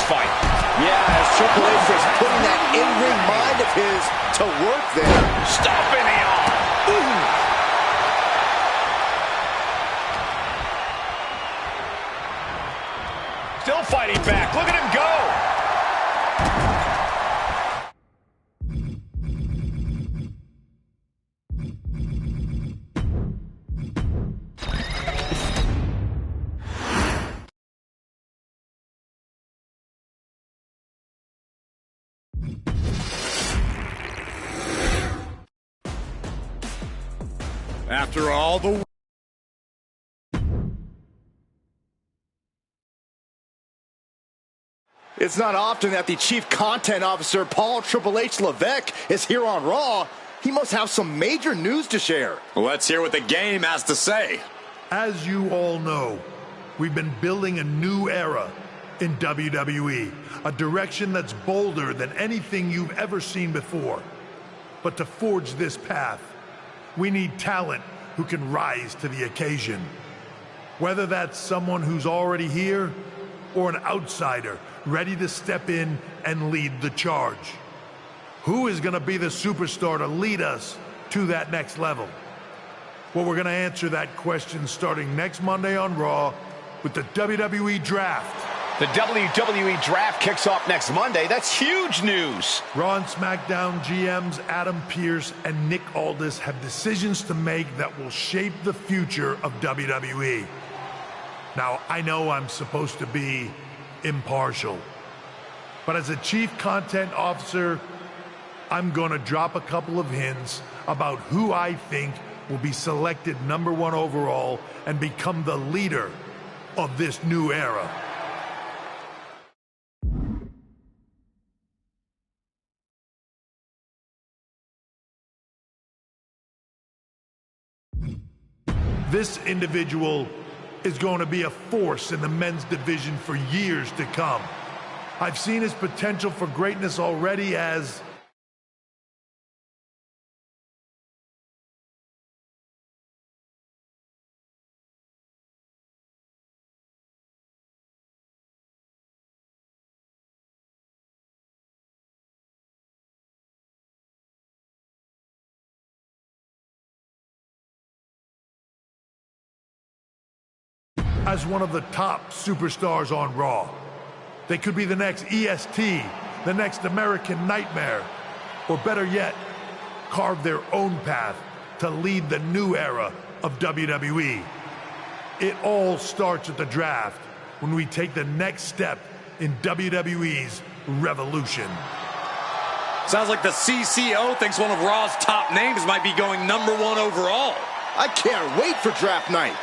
fight. Yeah, as Triple H is putting that in-ring mind of his to work there. Stomping the arm. Still fighting back. Look at him go. After all the... It's not often that the Chief Content Officer, Paul Triple H Levesque, is here on Raw. He must have some major news to share. Let's hear what the game has to say. As you all know, we've been building a new era in WWE, a direction that's bolder than anything you've ever seen before. But to forge this path, we need talent who can rise to the occasion. Whether that's someone who's already here or an outsider ready to step in and lead the charge. Who is going to be the superstar to lead us to that next level? Well, we're going to answer that question starting next Monday on Raw with the WWE Draft. The WWE Draft kicks off next Monday. That's huge news. Raw and SmackDown GMs Adam Pearce and Nick Aldis have decisions to make that will shape the future of WWE. Now, I know I'm supposed to be impartial, but as a Chief Content Officer, I'm going to drop a couple of hints about who I think will be selected #1 overall and become the leader of this new era. This individual is going to be a force in the men's division for years to come. I've seen his potential for greatness already as one of the top superstars on Raw. They could be the next EST, the next American Nightmare, or better yet, carve their own path to lead the new era of WWE. It all starts at the draft when we take the next step in WWE's revolution. Sounds like the CCO thinks one of Raw's top names might be going #1 overall. I can't wait for draft night.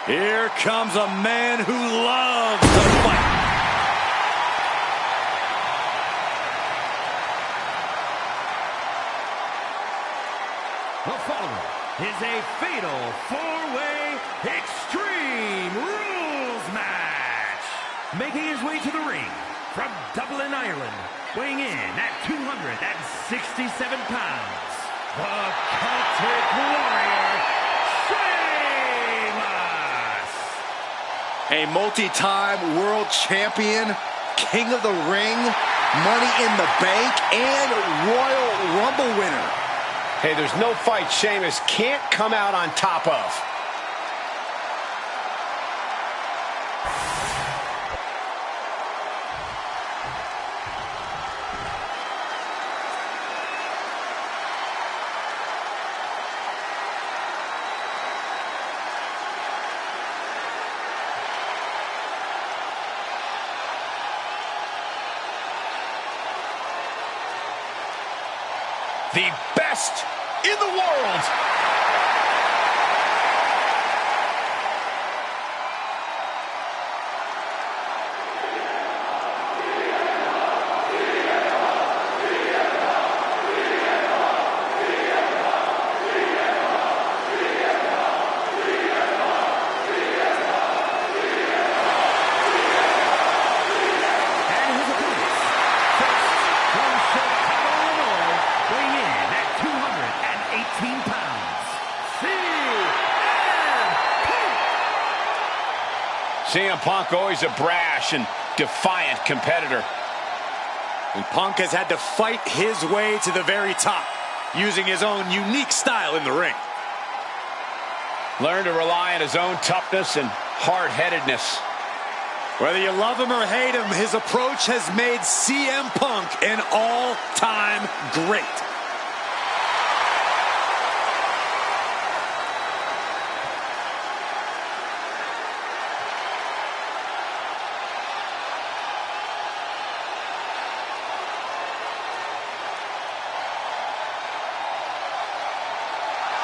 Here comes a man who loves to fight. The following is a fatal four-way Extreme Rules match. Making his way to the ring from Dublin, Ireland, weighing in at 267 pounds, the Celtic Warrior, Sheamus. A multi-time world champion, king of the ring, money in the bank, and Royal Rumble winner. Hey, there's no fight Sheamus can't come out on top of. The best in the world. CM Punk, always a brash and defiant competitor. And Punk has had to fight his way to the very top, using his own unique style in the ring. Learn to rely on his own toughness and hard-headedness. Whether you love him or hate him, his approach has made CM Punk an all-time great.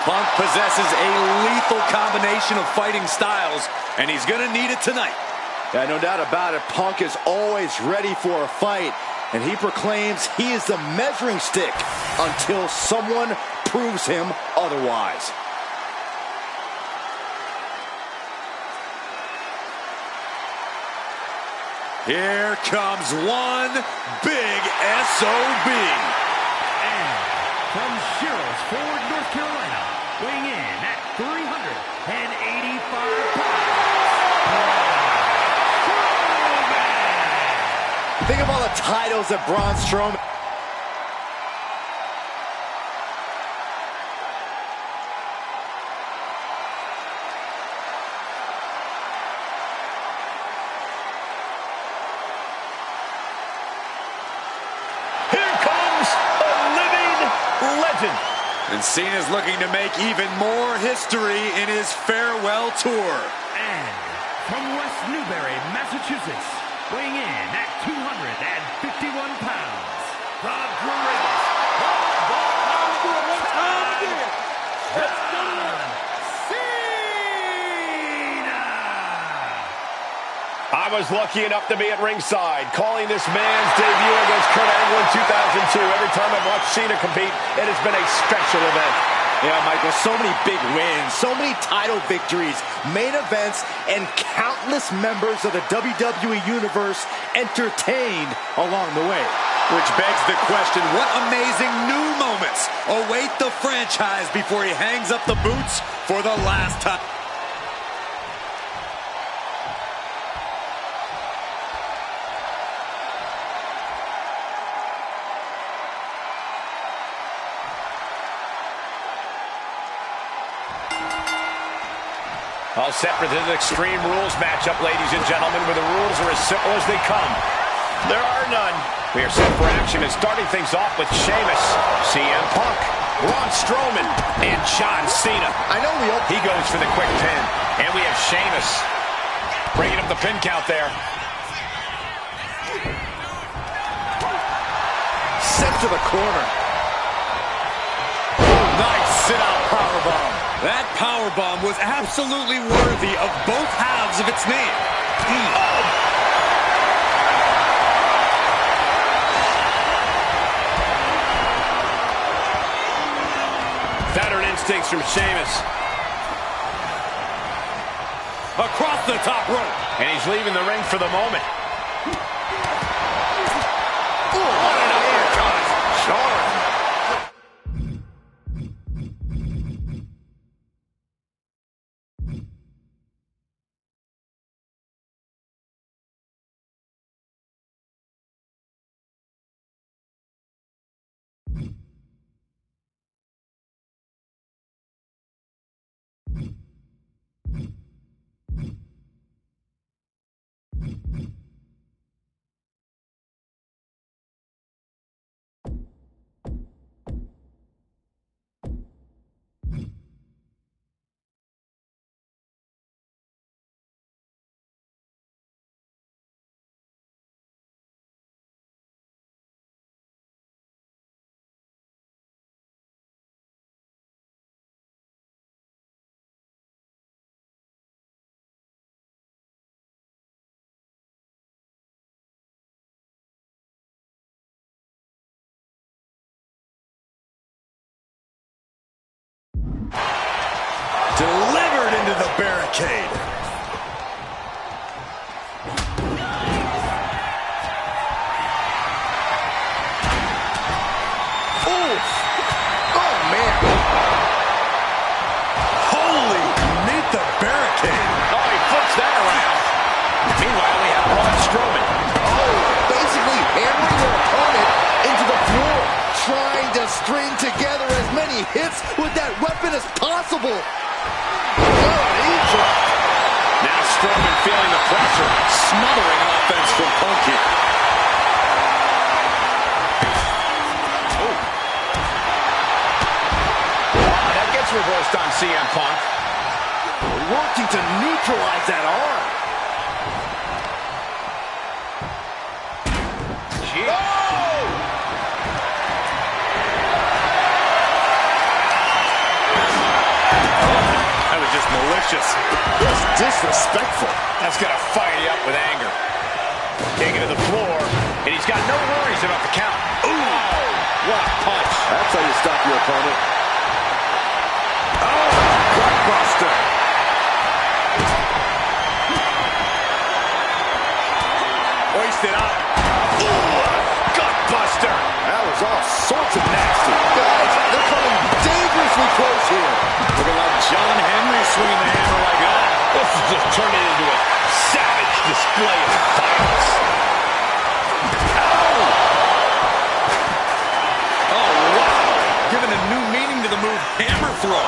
Punk possesses a lethal combination of fighting styles, and he's going to need it tonight. Yeah, no doubt about it. Punk is always ready for a fight, and he proclaims he is the measuring stick until someone proves him otherwise. Here comes one big SOB. And from Sherrills Ford, North Carolina, weighing in at 385 pounds. Think of all the titles that Braun Strowman... Here comes a living legend. And Cena's looking to make even more history in his farewell tour. And from West Newbury, Massachusetts, weighing in at 251 pounds, the greatest of all time, John Cena! I was lucky enough to be at ringside, calling this man's debut against Kurt Angle in 2002. Every time I've watched Cena compete, it has been a special event. Yeah, Michael, so many big wins, so many title victories, main events, and countless members of the WWE Universe entertained along the way. Which begs the question, what amazing new moments await the franchise before he hangs up the boots for the last time? All set for this Extreme Rules matchup, ladies and gentlemen, where the rules are as simple as they come. There are none. We are set for action and starting things off with Sheamus, CM Punk, Braun Strowman, and John Cena. I know he goes for the quick pin. And we have Sheamus bringing up the pin count there. Sent to the corner. Nice sit-out powerbomb. That powerbomb was absolutely worthy of both halves of its name. Veteran instincts from Sheamus. Across the top rope. And he's leaving the ring for the moment. What an uppercut! Sharp. Delivered into the barricade. Oof. Oh, man. Holy, meet the barricade. Oh, he flips that around. Meanwhile, we have Braun Strowman. Oh, basically hammering their opponent into the floor, trying to string together as many hits with that weapon as possible. Now Strowman feeling the pressure. Smothering offense from Punk here. That gets reversed on CM Punk. Working to neutralize that arm. That was just malicious. Just disrespectful. That's going to fire you up with anger. Taking to the floor, and he's got no worries about the count. Ooh, what a punch. That's how you stop your opponent. Oh, gutbuster. Hoisted up. Ooh, gutbuster. That was all sorts of nasty. Guys, they're coming dangerously close here. Looking like John Henry swinging the hammer like that. This is just turning into a savage display of violence. Oh, wow. Giving a new meaning to the move hammer throw.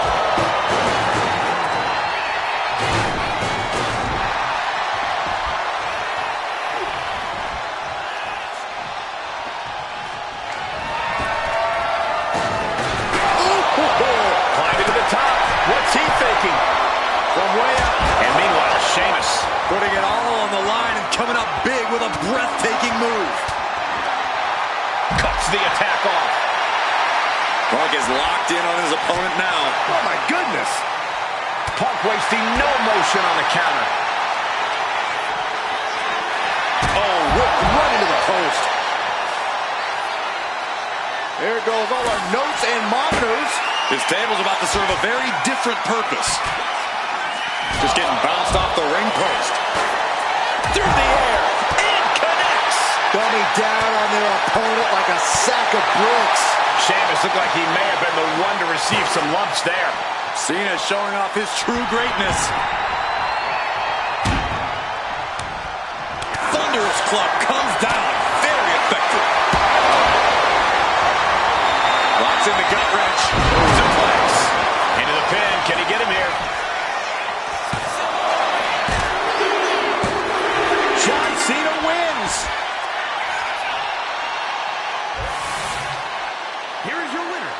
Climbing to the top. What's he thinking? From way up. And meanwhile, Sheamus Putting it all on the line and coming up big with a breathtaking move. cuts the attack off. Punk is locked in on his opponent now. Oh, my goodness. Punk wasting no motion on the counter. Oh, whipped right into the post. There goes all our notes and monitors. His table's about to serve a very different purpose. Just getting bounced off the ring post. Through the air. And connects. Dumbing down on their opponent like a sack of bricks. Sheamus looked like he may have been the one to receive some lumps there. Cena showing off his true greatness. Thunderous club comes down. Very effective. Locks in the gut wrench. Suplex. Into the pin. Can he get him here? John Cena wins. Here is your winner,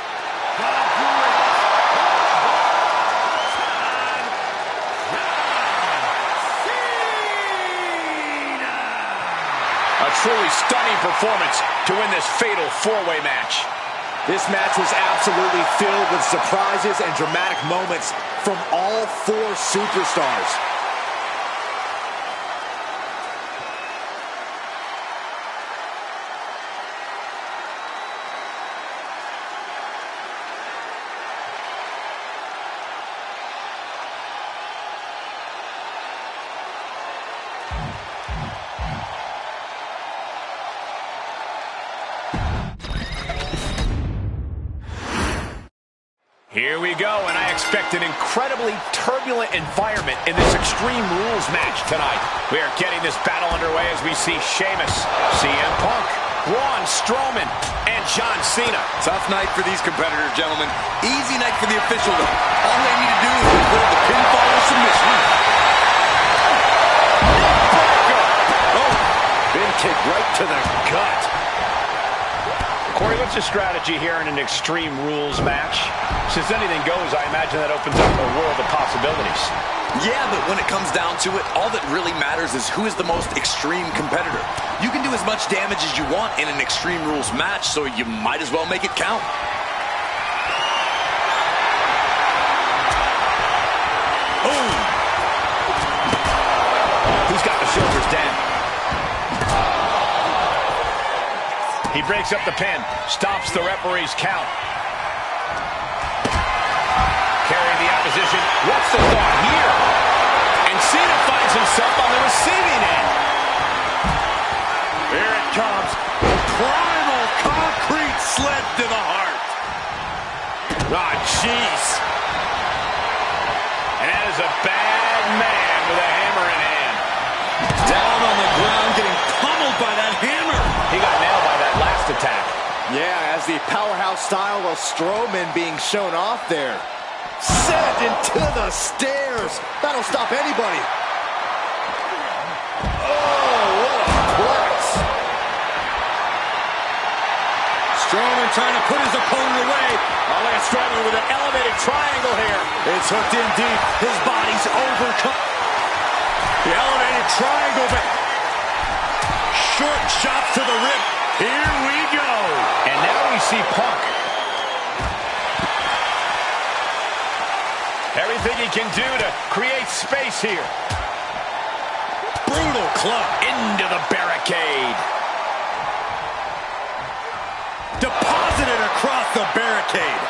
A truly stunning performance to win this fatal four-way match. This match was absolutely filled with surprises and dramatic moments from all four superstars. Here we go, and I expect an incredibly turbulent environment in this Extreme Rules match tonight. We are getting this battle underway as we see Sheamus, CM Punk, Braun Strowman, and John Cena. Tough night for these competitors, gentlemen. Easy night for the official, though. All they need to do is record the pinfall or submission. Oh, big kick right to the gut. Corey, what's the strategy here in an Extreme Rules match? Since anything goes, I imagine that opens up a world of possibilities. Yeah, but when it comes down to it, all that really matters is who is the most extreme competitor. You can do as much damage as you want in an Extreme Rules match, so you might as well make it count. Boom! He's got the shoulders down. He breaks up the pin, stops the referee's count. Carrying the opposition. What's the thought here? And Cena finds himself on the receiving end. Here it comes. Primal concrete sled to the heart. Ah, jeez. And that is a bad man with a hammer in hand. Down on the ground, getting pummeled by that hammer. He got nailed by that last attack. Yeah, as the powerhouse style of Strowman being shown off there. Sent into the stairs. That'll stop anybody. Oh, what a blast. Strowman trying to put his opponent away. Oh, look at Strowman with an elevated triangle here. It's hooked in deep. His body's overcome. The elevated triangle, but short shots to the rib. Here we go. And now we see Punk. Everything he can do to create space here. Brutal club. Into the barricade. Deposited across the barricade.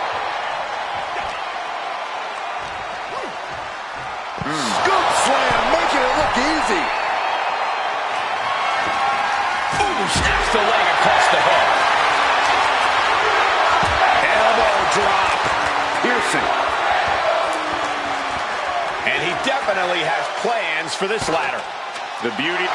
Scoop slam, making it look easy. Ooh, snaps the leg across the head. Elbow drop. Piercing. And he definitely has plans for this ladder. The beauty.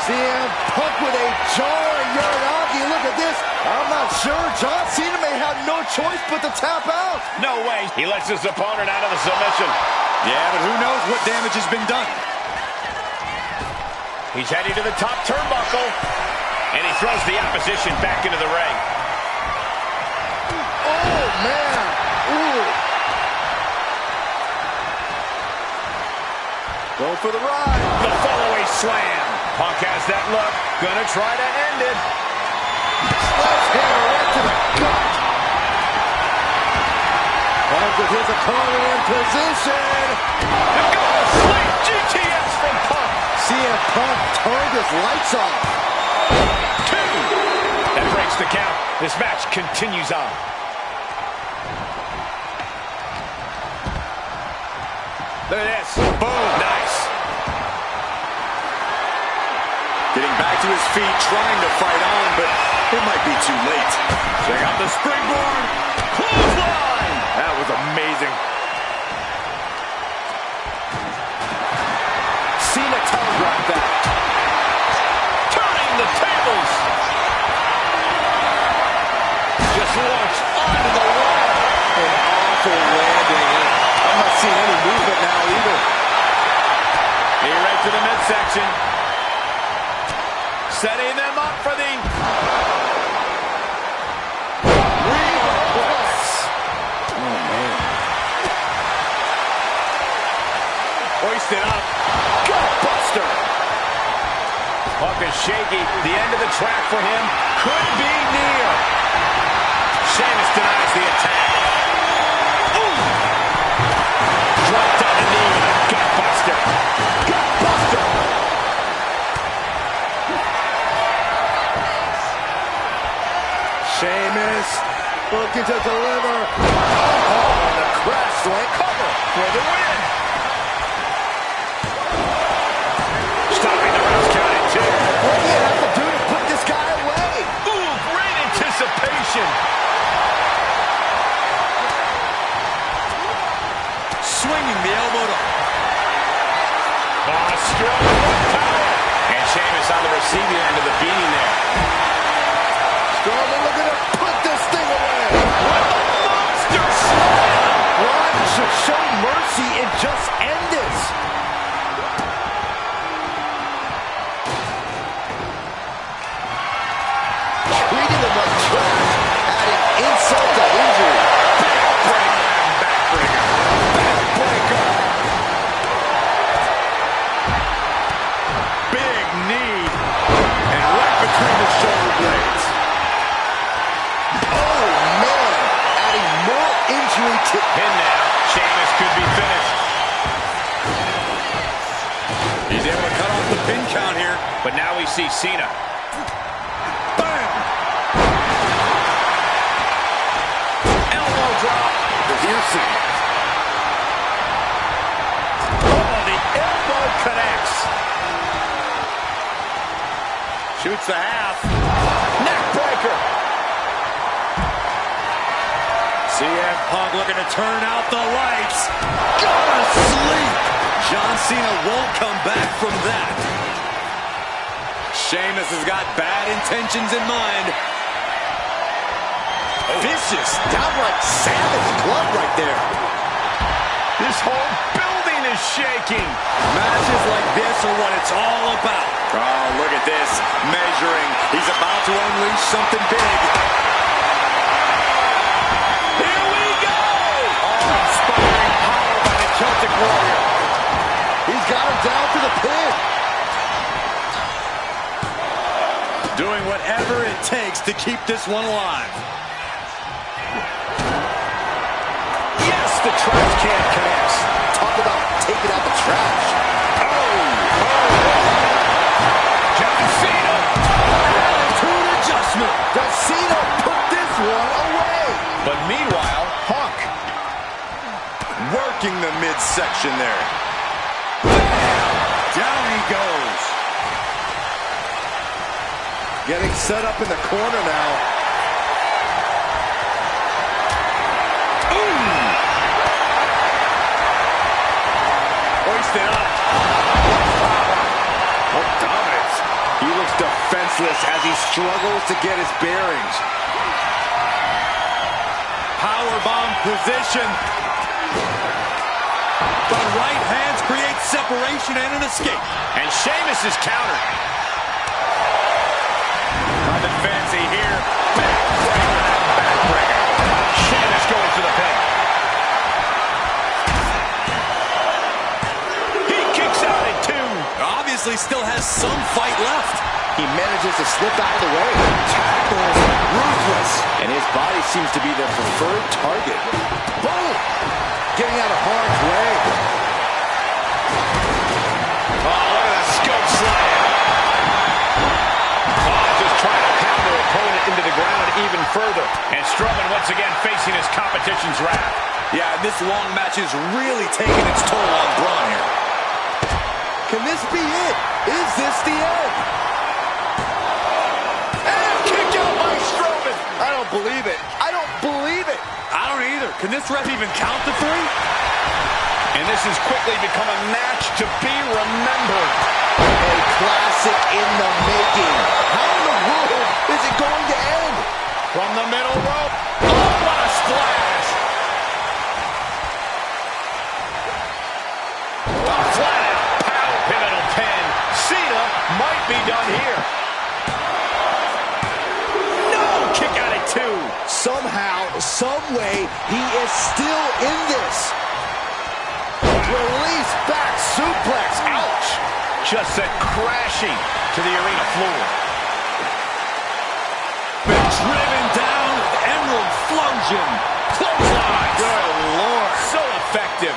CM Punk with a jarring Uranagi. Look at this. I'm not sure. John Cena may have no choice but to tap out. No way. He lets his opponent out of the submission. Yeah, but who knows what damage has been done. He's heading to the top turnbuckle. And he throws the opposition back into the ring. Oh, man. Ooh. Going for the ride. The follow-away slam. Punk has that look. Gonna try to end it. Sledgehammer right to the gut. Punk with his opponent in position. The goal slam GTS from Punk. CM Punk turned his lights off. 2. That breaks the count. This match continues on. Look at this. Boom. Nice. Getting back to his feet, trying to fight on, but it might be too late. Check out the springboard. Clothesline. That was amazing. Cena telegraphed that. Turning the tables. Just launched onto the wall. An awful landing. I'm not seeing any movement now either. He right to the midsection. Setting them up for the Oh, man. hoisted up. Gutbuster. Punk is shaky. The end of the track for him could be near. Sheamus denies the attack. Ooh. Dropped on the knee with a gutbuster. Gutbuster. Sheamus looking to deliver. Oh, and a crash slam cover for the win. Stopping the rouse count at 2. What do you have to do to put this guy away? Ooh, great anticipation. Swinging the elbow to... Oh, strong power. And Sheamus on the receiving end of the beating there. Strowman looking to put this thing away. What a monster slam. One should show mercy and just end this. Treating him like trash, adding insult to injury. Backbreaker. Big knee. And right between the shoulder blades. Oh, man. Adding more injury to... Pin now. Sheamus could be finished. He's able to cut off the pin count here. But now we see Cena. Bam! Elbow drop. Piercing. Oh, the elbow connects. Shoots the half. Neckbreaker. CM Punk looking to turn out the lights. Gonna sleep. John Cena won't come back from that. Sheamus has got bad intentions in mind. Vicious, downright savage glove right there. This whole building is shaking. Matches like this are what it's all about. Oh, look at this. Measuring. He's about to unleash something big. Here we go. Inspiring power by the Celtic Warrior. He's got him down to the pin. Doing whatever it takes to keep this one alive. Yes, the trash can connects. Talk about taking out the trash. John Cena. Attitude adjustment. Does Cena put this one away? But meanwhile, Punk. Working the midsection there. Down he goes. Getting set up in the corner now. Hoisted up. What dominance. He looks defenseless as he struggles to get his bearings. Powerbomb position. The right hands create separation and an escape. And Sheamus is countered. Nothing fancy here. Backbreaker. Sheamus going for the pin. He kicks out at 2. Obviously still has some fight left. He manages to slip out of the way. Tackles ruthless. And his body seems to be the preferred target. Boom! Getting out of harm's way. Oh, look at that scope slam. Oh, just trying to pound their opponent into the ground even further. And Strowman once again facing his competition's wrath. Yeah, this long match is really taking its toll on Braun here. Can this be it? Is this the end? And kick out by Strowman. I don't believe it. I don't believe it. I don't either. Can this ref even count the 3? And this has quickly become a match to be remembered. A classic in the making. How in the world is it going to end? From the middle rope. Oh, what a splash. A flat out power pivotal 10. Cena might be done here. No, kick out at 2. Somehow, some way, he is still in this. Release back suplex. Ouch. Just sent crashing to the arena floor. Been driven down with Emerald dungeon. Clothesline. Good Lord. So effective.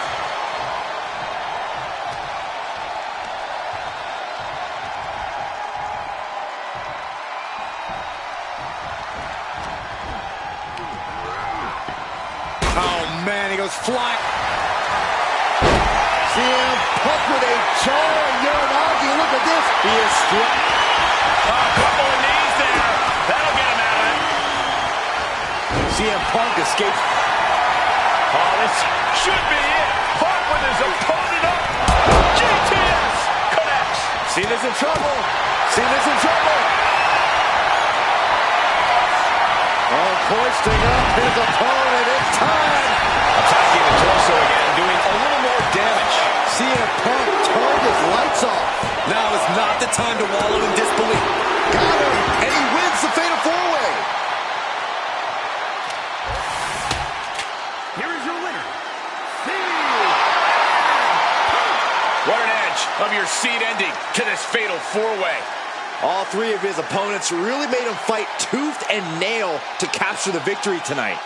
Oh, man, he goes flying. CM Punk with a jarring Uranagi. Look at this. He is struck. A couple of knees there. That'll get him out of it. CM Punk escapes. Oh, this should be it. Punk with his opponent up. GTS connects. Cena's in trouble. Cena's in trouble. Oh, hoisting up his opponent in time. Attacking the torso again, doing a little more damage. CM Punk turned his lights off. Now is not the time to wallow in disbelief. Got him, and he wins the Fatal 4-Way. Here is your winner, What an edge of your seed ending to this Fatal 4-Way. All three of his opponents really made him fight tooth and nail to capture the victory tonight.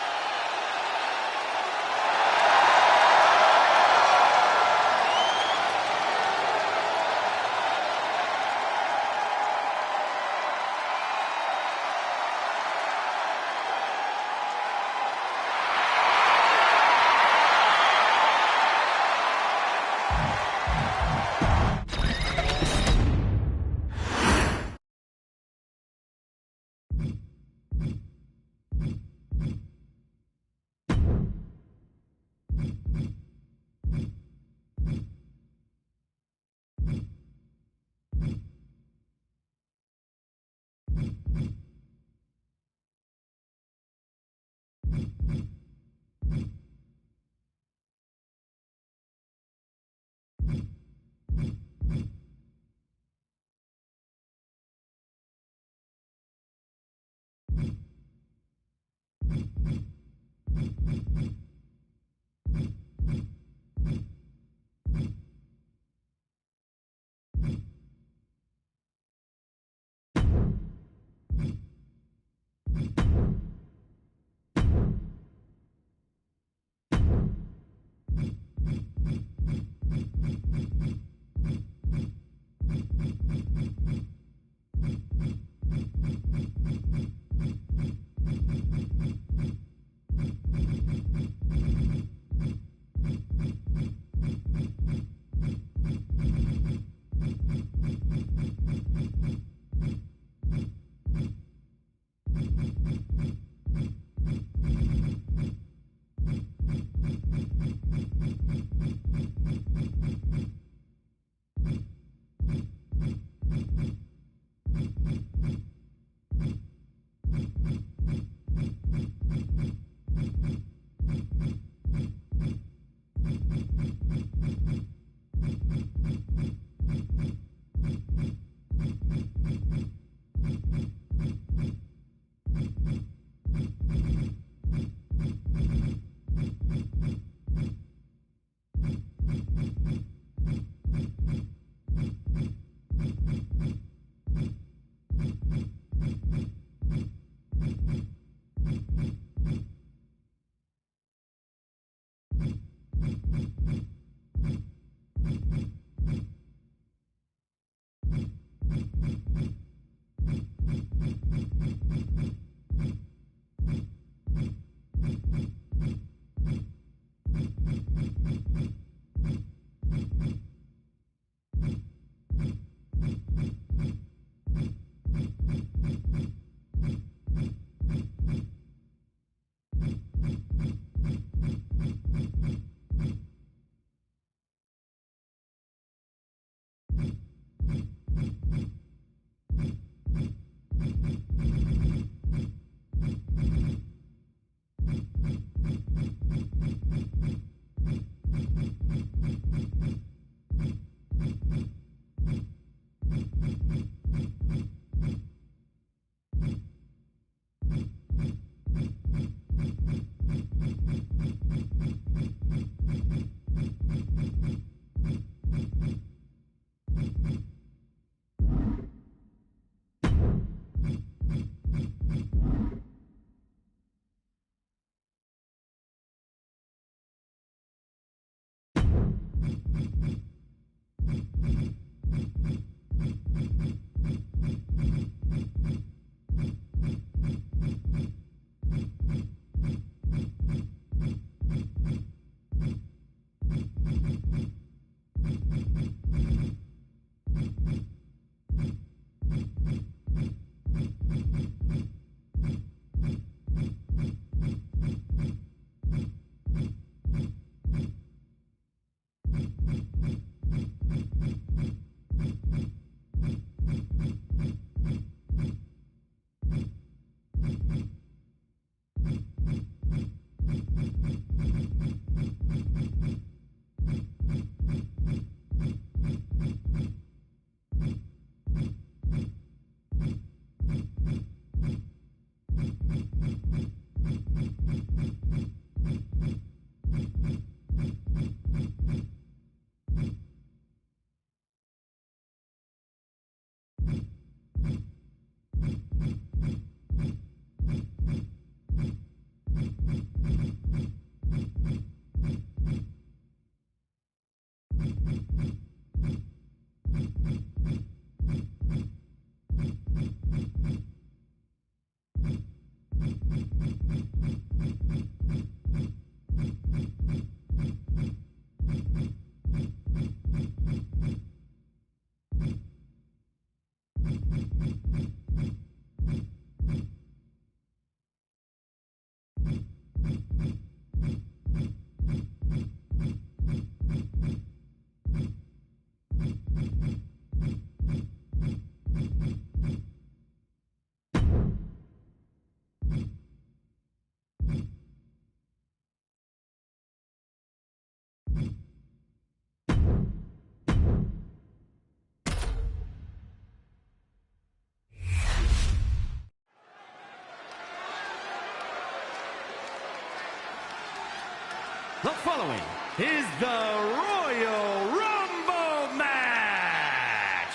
The following is the Royal Rumble match.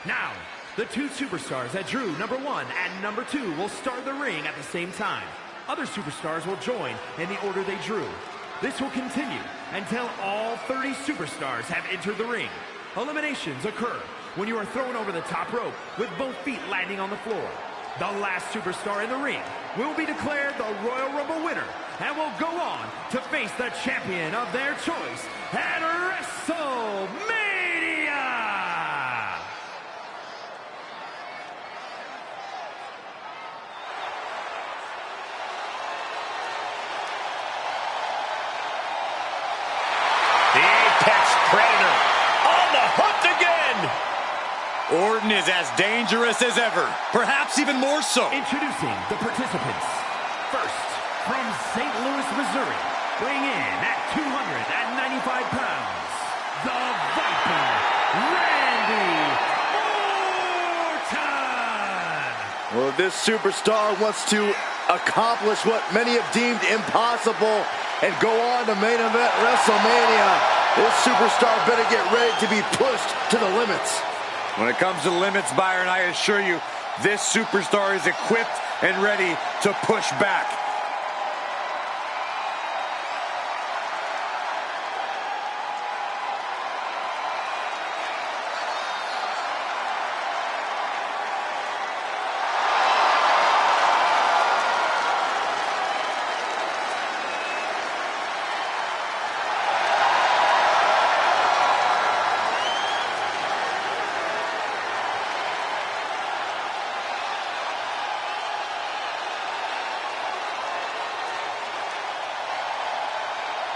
Now, the two superstars that drew number 1 and number 2 will start the ring at the same time. Other superstars will join in the order they drew. This will continue until all 30 superstars have entered the ring. Eliminations occur when you are thrown over the top rope with both feet landing on the floor. The last superstar in the ring will be declared the Royal Rumble winner and will go on to face the champion of their choice at WrestleMania! The Apex Predator on the hunt again! Orton is as dangerous as ever, perhaps even more so. Introducing the participants. First, from St. Louis, Missouri, weighing in at 295 pounds, the Viper, Randy Orton! Well, this superstar wants to accomplish what many have deemed impossible and go on to main event WrestleMania. This superstar better get ready to be pushed to the limits. When it comes to limits, Byron, I assure you, this superstar is equipped and ready to push back.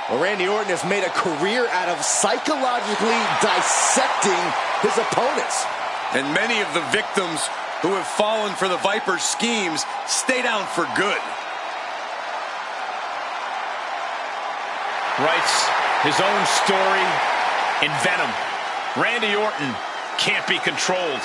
Well, Randy Orton has made a career out of psychologically dissecting his opponents. And many of the victims who have fallen for the Viper's schemes stay down for good. Writes his own story in Venom. Randy Orton can't be controlled.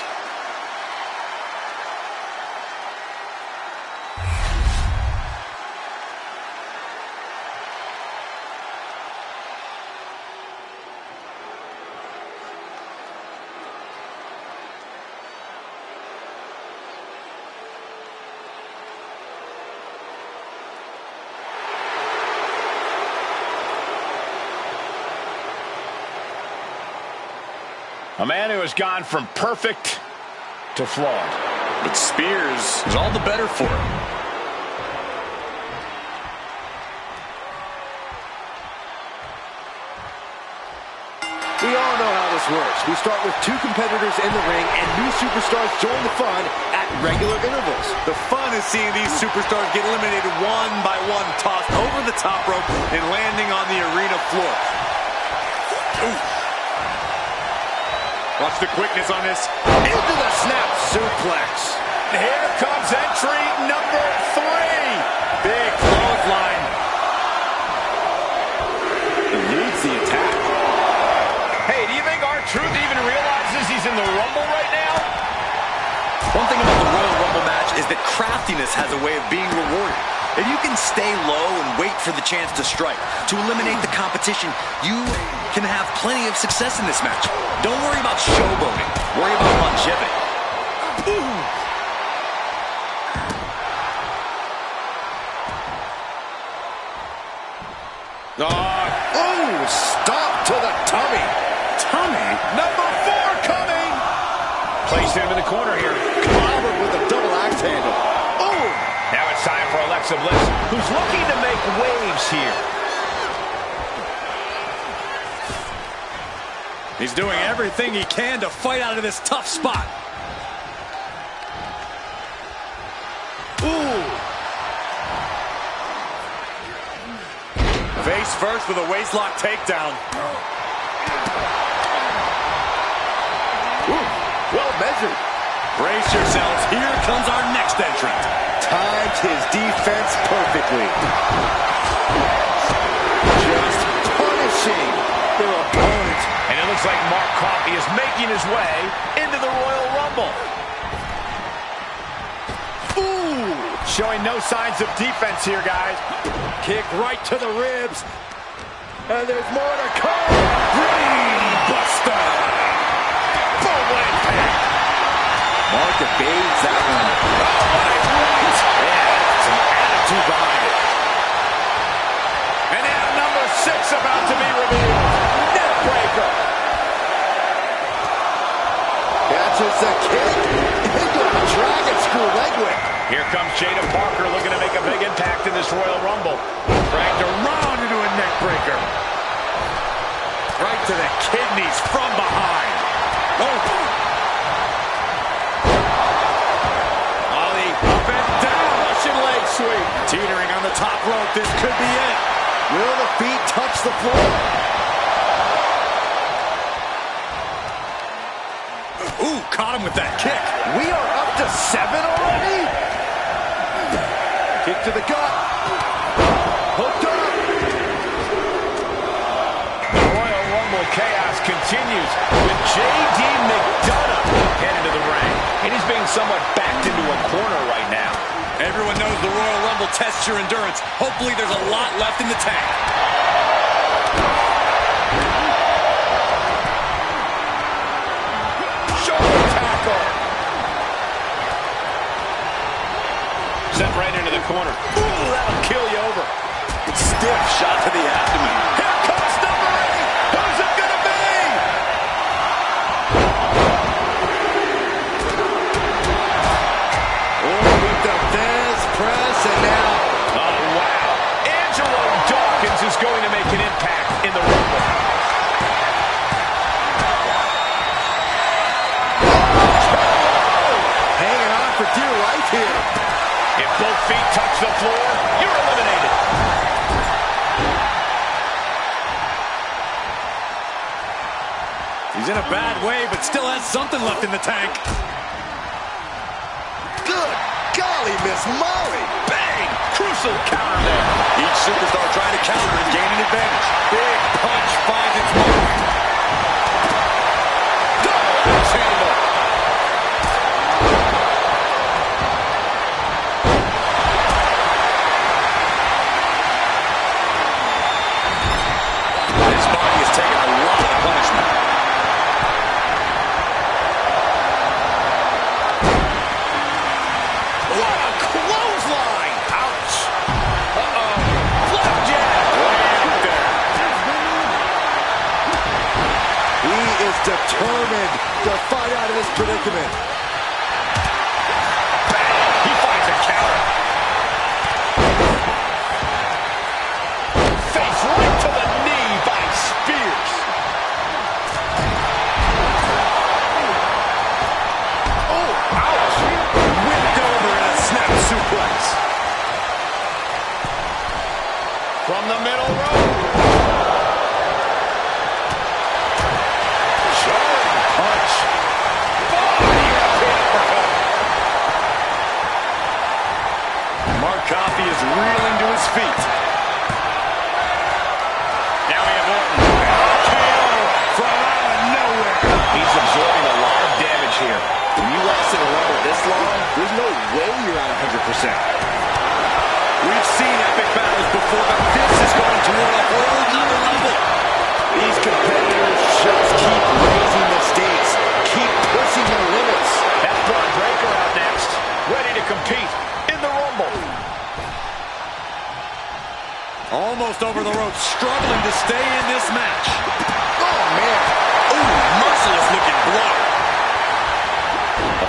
A man who has gone from perfect to flawed. But Spears is all the better for him. We all know how this works. We start with 2 competitors in the ring, and new superstars join the fun at regular intervals. The fun is seeing these superstars get eliminated one by one, tossed over the top rope and landing on the arena floor. Ooh. Watch the quickness on this. Into the snap suplex. Here comes entry number 3. Big clothesline. Eludes the attack. Hey, do you think R-Truth even realizes he's in the Rumble right now? One thing about the Royal Rumble match is that craftiness has a way of being rewarded. If you can stay low and wait for the chance to strike, to eliminate the competition, you can have plenty of success in this match. Don't worry about showboating. Worry about longevity. Ooh. Oh, stop to the tummy. Tummy? Number 4 coming. Placed him in the corner here. Clobbered with a double axe handle. Oh! Now it's time for Alexa Bliss, who's looking to make waves here. He's doing everything he can to fight out of this tough spot. Ooh! Face first with a waistlock takedown. Ooh, well measured. Brace yourselves. Here comes our next entrant. Timed his defense perfectly. Just punishing their opponent. And it looks like Mark Coffey is making his way into the Royal Rumble. Ooh! Showing no signs of defense here, guys. Kick right to the ribs. And there's more to come. Buster. Boom, what impact. Mark evades that one. Oh, what a right. Yeah, some attitude behind it. And now number 6 about to be revealed. Neck breaker. Catches the kick into a dragon screw leg whip. Here comes Jada Parker looking to make a big impact in this Royal Rumble. Dragged around into a neck breaker. Right to the kidneys from behind. Oh. Ollie up and down. Russian leg sweep. Teetering on the top rope. This could be it. Will the feet touch the floor? Ooh, caught him with that kick. We are up to 7 already? Kick to the gut. Hooked up. The Royal Rumble chaos continues with J.D. McDonough headed to the ring. And he's being somewhat backed into a corner right now. Everyone knows the Royal Rumble tests your endurance. Hopefully there's a lot left in the tank. Shoulder tackle. Set right into the corner. Ooh, that'll kill you over. Stiff shot to the abdomen. Here comes number 8. Who's it gonna be? Oh, with the Vez press and now. Oh, wow. Angelo Dawkins is going to make an impact in the Rumble. Hanging on for dear life here. If both feet touch the floor, you're eliminated. He's in a bad way, but still has something left in the tank. Good golly, Miss Molly. Bang! Crucial counter there. Each superstar trying to counter and gain an advantage. Big punch finds its mark. Double axe handle. His body has taken a lot of punishment. What a clothesline! Ouch! Uh-oh. Flapjack! He is determined to fight out of this predicament. He finds a counter. Face right to the knee by Spears. Oh, ouch! Whipped over in a snap suplex. From the middle rope. Showing punch. Body uppercut. Mark Coffey is reeling to his feet. Now we have Orton. KO from out of nowhere. He's absorbing a lot of damage here. When you last in a Rumble this long, there's no way you're at 100%. We've seen epic battles before, but this is going toward a whole new level. These competitors just keep raising the stakes, keep pushing their limits. That's Braun Breaker out next, ready to compete in the Rumble. Almost over the ropes, struggling to stay in this match. Oh, man. Ooh, merciless looking blow.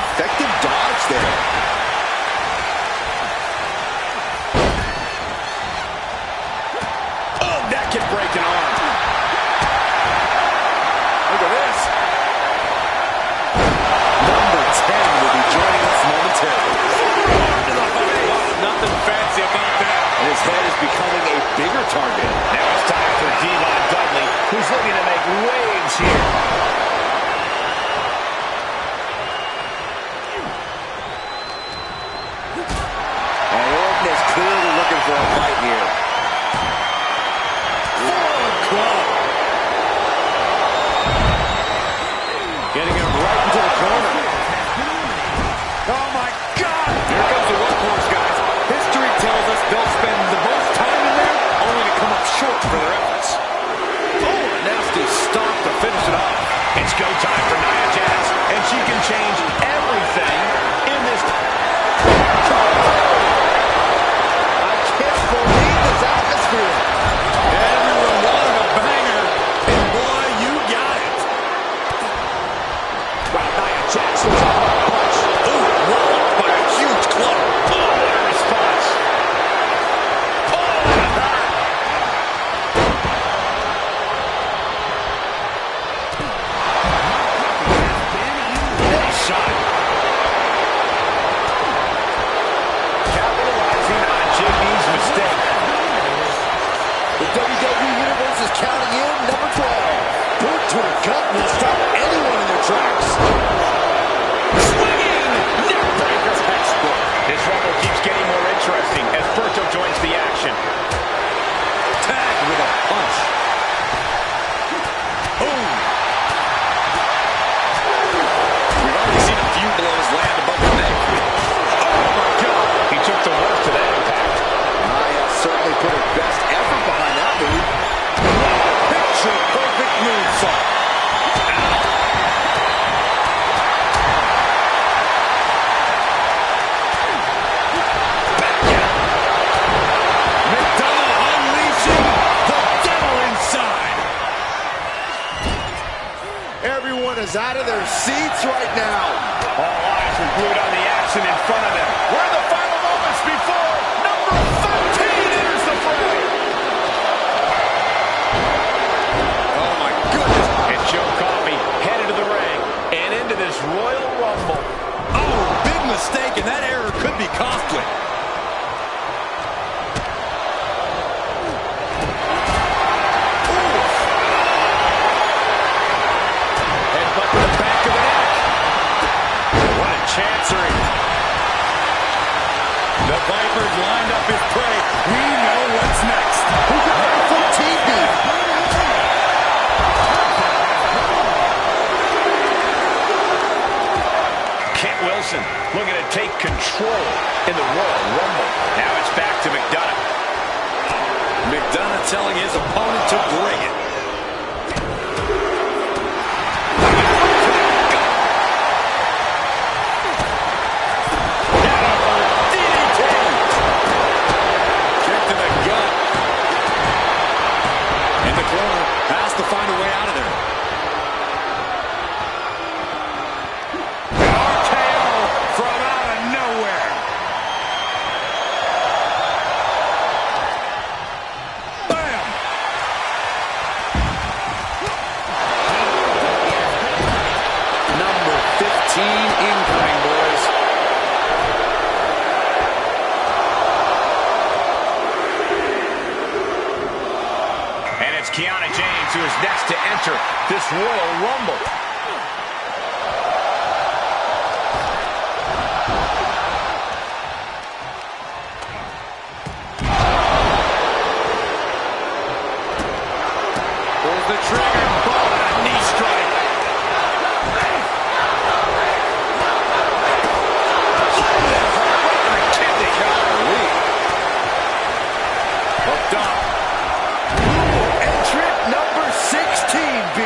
Effective dodge there. Oh, that can break an arm. Look at this. Number 10 will be joining us momentarily. Nothing fancy about that. And his head is becoming a bigger target. Now it's time for Devon Dudley, who's looking to make waves here. And Orton is clearly looking for a fight here. Club. Getting him right into the corner. Oh my God! Here comes the workhorse, guys. History tells us they'll spend the most time in there only to come up short for their efforts. go time for Nia Jax, and she can change everything in this. I can't believe this atmosphere. Everyone wanted a banger, and boy, you got it. Wow, Nia Jax was on a punch. Ooh, walloped by a huge club. Oh, what a response. Oh, that hurt. What a shot. Capitalizing on JB's mistake. The WWE Universe is counting in number 12. Boot to the gut will stop anyone in their tracks. Swinging neckbreaker textbook. This rumble keeps getting more interesting as Berto joins the action. Tag with a punch. Boom. We've already seen a few blows land above the neck. Oh my God! He took the worst of that impact. Nia certainly put her best effort behind that move. Picture perfect moonsault. McDonald unleashing the devil inside. Everyone is out of their seats right now. All eyes are glued on the action in front of them. We're in the final moments before number 13 enters the fray. Oh my goodness. And Joe Coffey headed to the ring and into this Royal Rumble. Oh, big mistake, and that error could be costly. Headbutt to the back of the neck. What a chancery. The Viper's lined up his prey. We know what's next. Who got number 14 beat? Kent Wilson looking to take control in the Royal Rumble. Now it's back to McDonough. McDonough telling his opponent to bring it. DDT. Kick to the gut. In the corner. Has to find a way out of there. RKO from out of nowhere. Bam! Number 15 incoming, boys. And it's Kiana James who is next to enter this Royal Rumble. Pulls the trigger. Oh, knee strike. Hooked up. Entrant number 16B.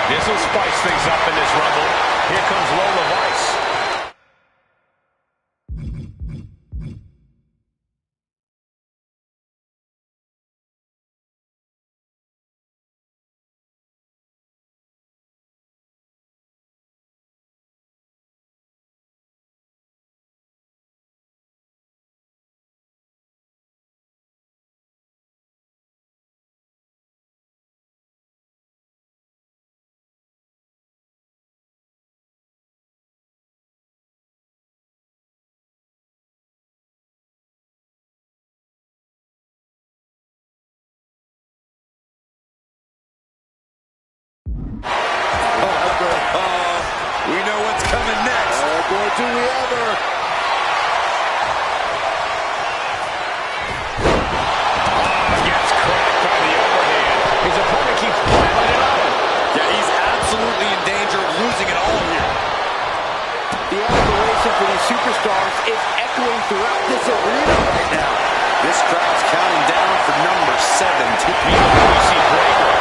This will spice things up in this Rumble. Here comes Lola Vice. We know what's coming next. Oh, boy, do we ever. Gets cracked by the overhand. His opponent keeps piling it on. Yeah, he's absolutely in danger of losing it all here. The admiration for these superstars is echoing throughout this arena right now. This crowd's counting down for number 7. We see Breaker.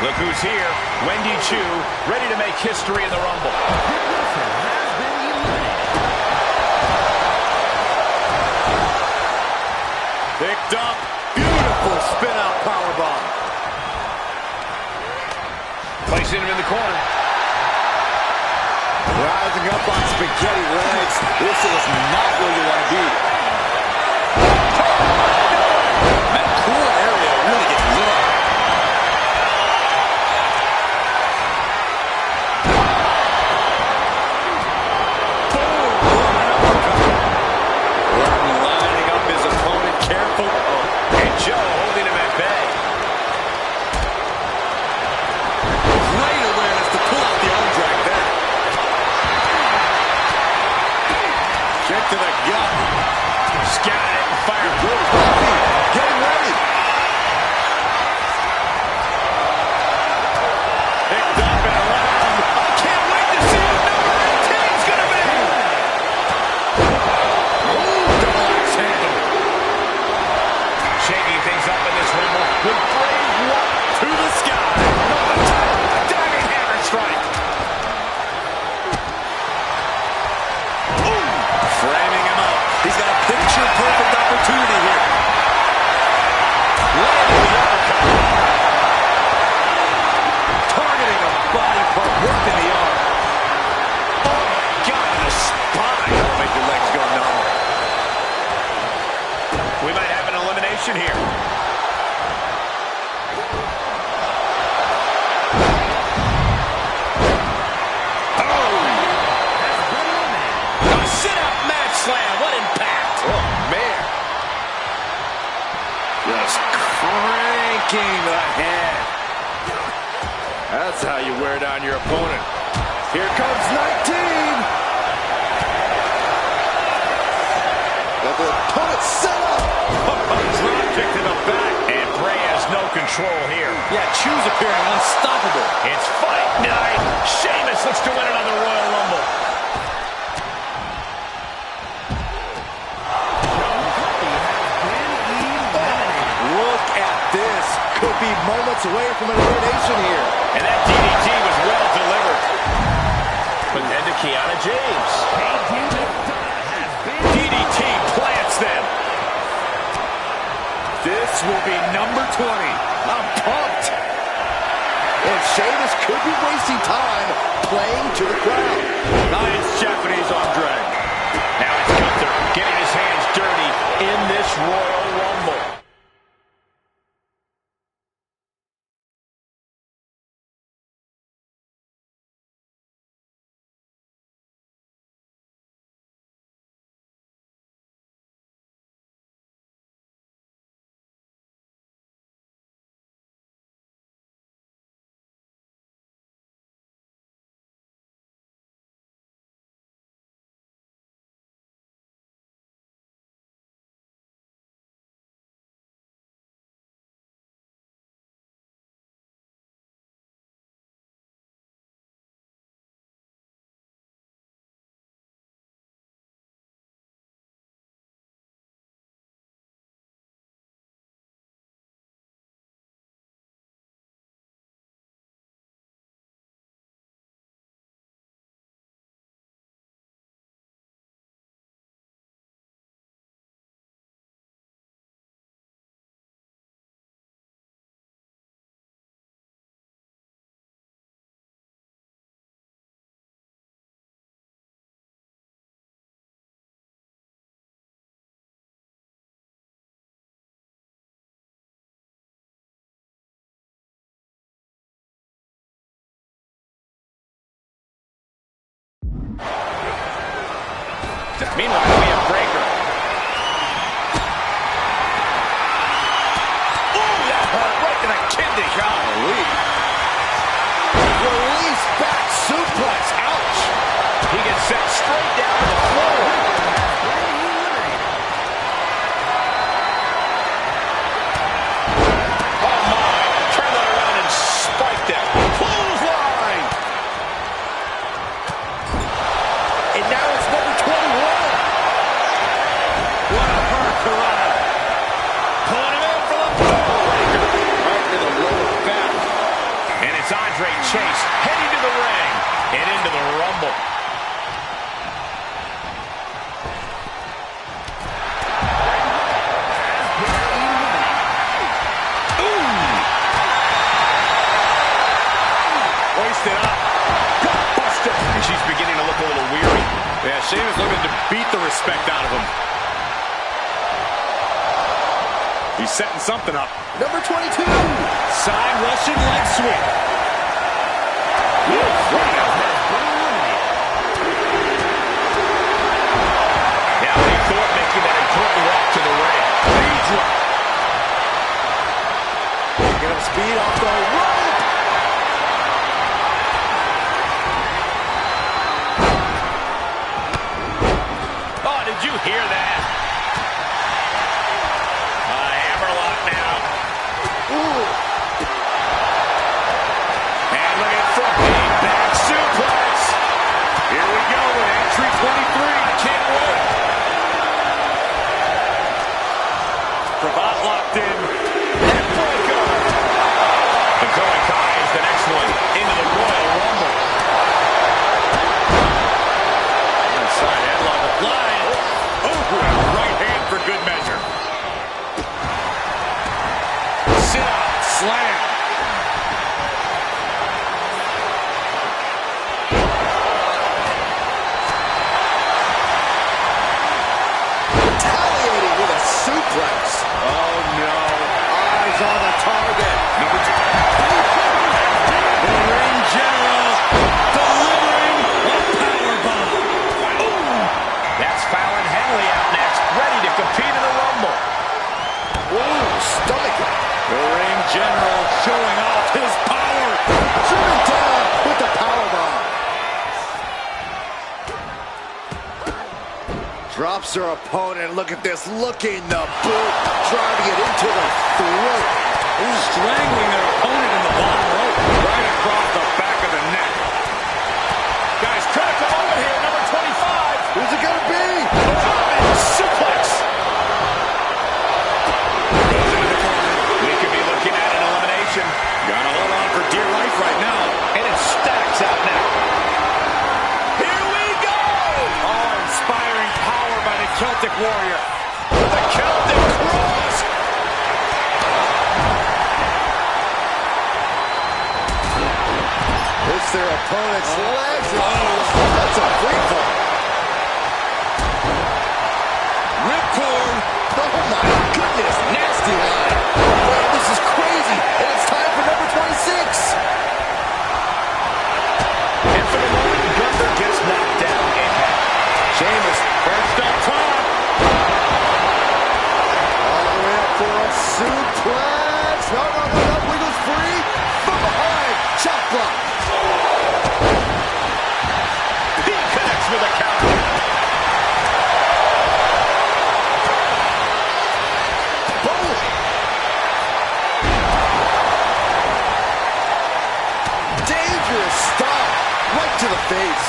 Look who's here. Wendy Chu, ready to make history in the Rumble. Picked up. Beautiful spin-out powerbomb. Placing him in the corner. Rising up on spaghetti legs. This is not where you want to be. That core area really gets lit up. Lining up his opponent carefully. And Joe holding him at bay. Great awareness to pull out the arm drag there. Kick to the gut. Scouted it and fired through. Getting ready. Picked up and around. I can't wait to see what number 18's going to be. Double axe handle. Shaking things up in this Rumble with brave one To the sky. diving hammer strike. Framing him up. He's got a picture-perfect opportunity here. Landing the uppercut. Targeting a body part, working the arm. Oh my God, the spine. That'll make your legs go numb. We might have an elimination here. A sit-out mat slam. What impact. Oh, man. Just cranking the head. That's how you wear down your opponent. Here comes 19. Got the opponent set up. Drop kick to the back. And Bray has no control here. Yeah, Chu's appearing unstoppable. It's fight night. Sheamus looks to win another Royal Rumble. Look at this. Could be moments away from an elimination here. And that DDT was well delivered. But then to Kiana James. DDT plants them. This will be number 20. I'm pumped. And Sheamus could be wasting time playing to the crowd. Nice Japanese arm drag. Now it's Gunther getting his hands dirty in this Royal Rumble. Meanwhile, we have Breaker. Ooh, that hurt right to the kidney. Golly. Release back suplex. Ouch. He gets set straight down to the floor. Oh, my. Turn that around and spiked it. Clothesline. And now it's It's Andre Chase heading to the ring and into the Rumble. Hoisted up. Buster. And she's beginning to look a little weary. Yeah, Sheamus looking to beat the respect out of him. He's setting something up. Number 22. Side Russian leg sweep. Now Lee Thorpe making that important walk to the ring. Knee drop. Picking up speed off the rope. Oh, did you hear that? Hammerlock now. Ooh. And look at from the back suplex. Here we go with entry 23. Can't wait. Cravat locked in. Neckbreaker. Dakota Kai is the next one into the Royal Rumble. Inside headlock applied. Oh, right hand for good measure. Sit-out, slam. Retaliating with a suplex. Oh, no. Eyes on the target. Number 2. The ring general delivering a powerbomb. Oh, that's Fallon Henley out next, ready to compete in the Rumble. Whoa, stomach. The ring general showing off his power. Driven down with the powerbomb. Drops her opponent. Look at this. Looking the boot. Driving it into the throat. Strangling their opponent in the bottom rope. Right across the back of the neck. Guys, critical moment here. Number 25. Who's it going to be? German suplex. Goes into the corner. We could be looking at an elimination. Gotta hold on for dear life right now. And it stacks out now. Here we go! Oh, inspiring power by the Celtic Warrior. The Celtic Cross. It's their opponent's legs. That's a free fall. Ripcord. Oh my goodness. Nasty line. Man, this is crazy. And it's time for number 26. And for the moment, Gunther gets knocked down. Sheamus first up top. All the way up for a suplex. No. Wiggles free. From behind. Chop block. He connects with a counter. Boom. Dangerous stop. Right to the face.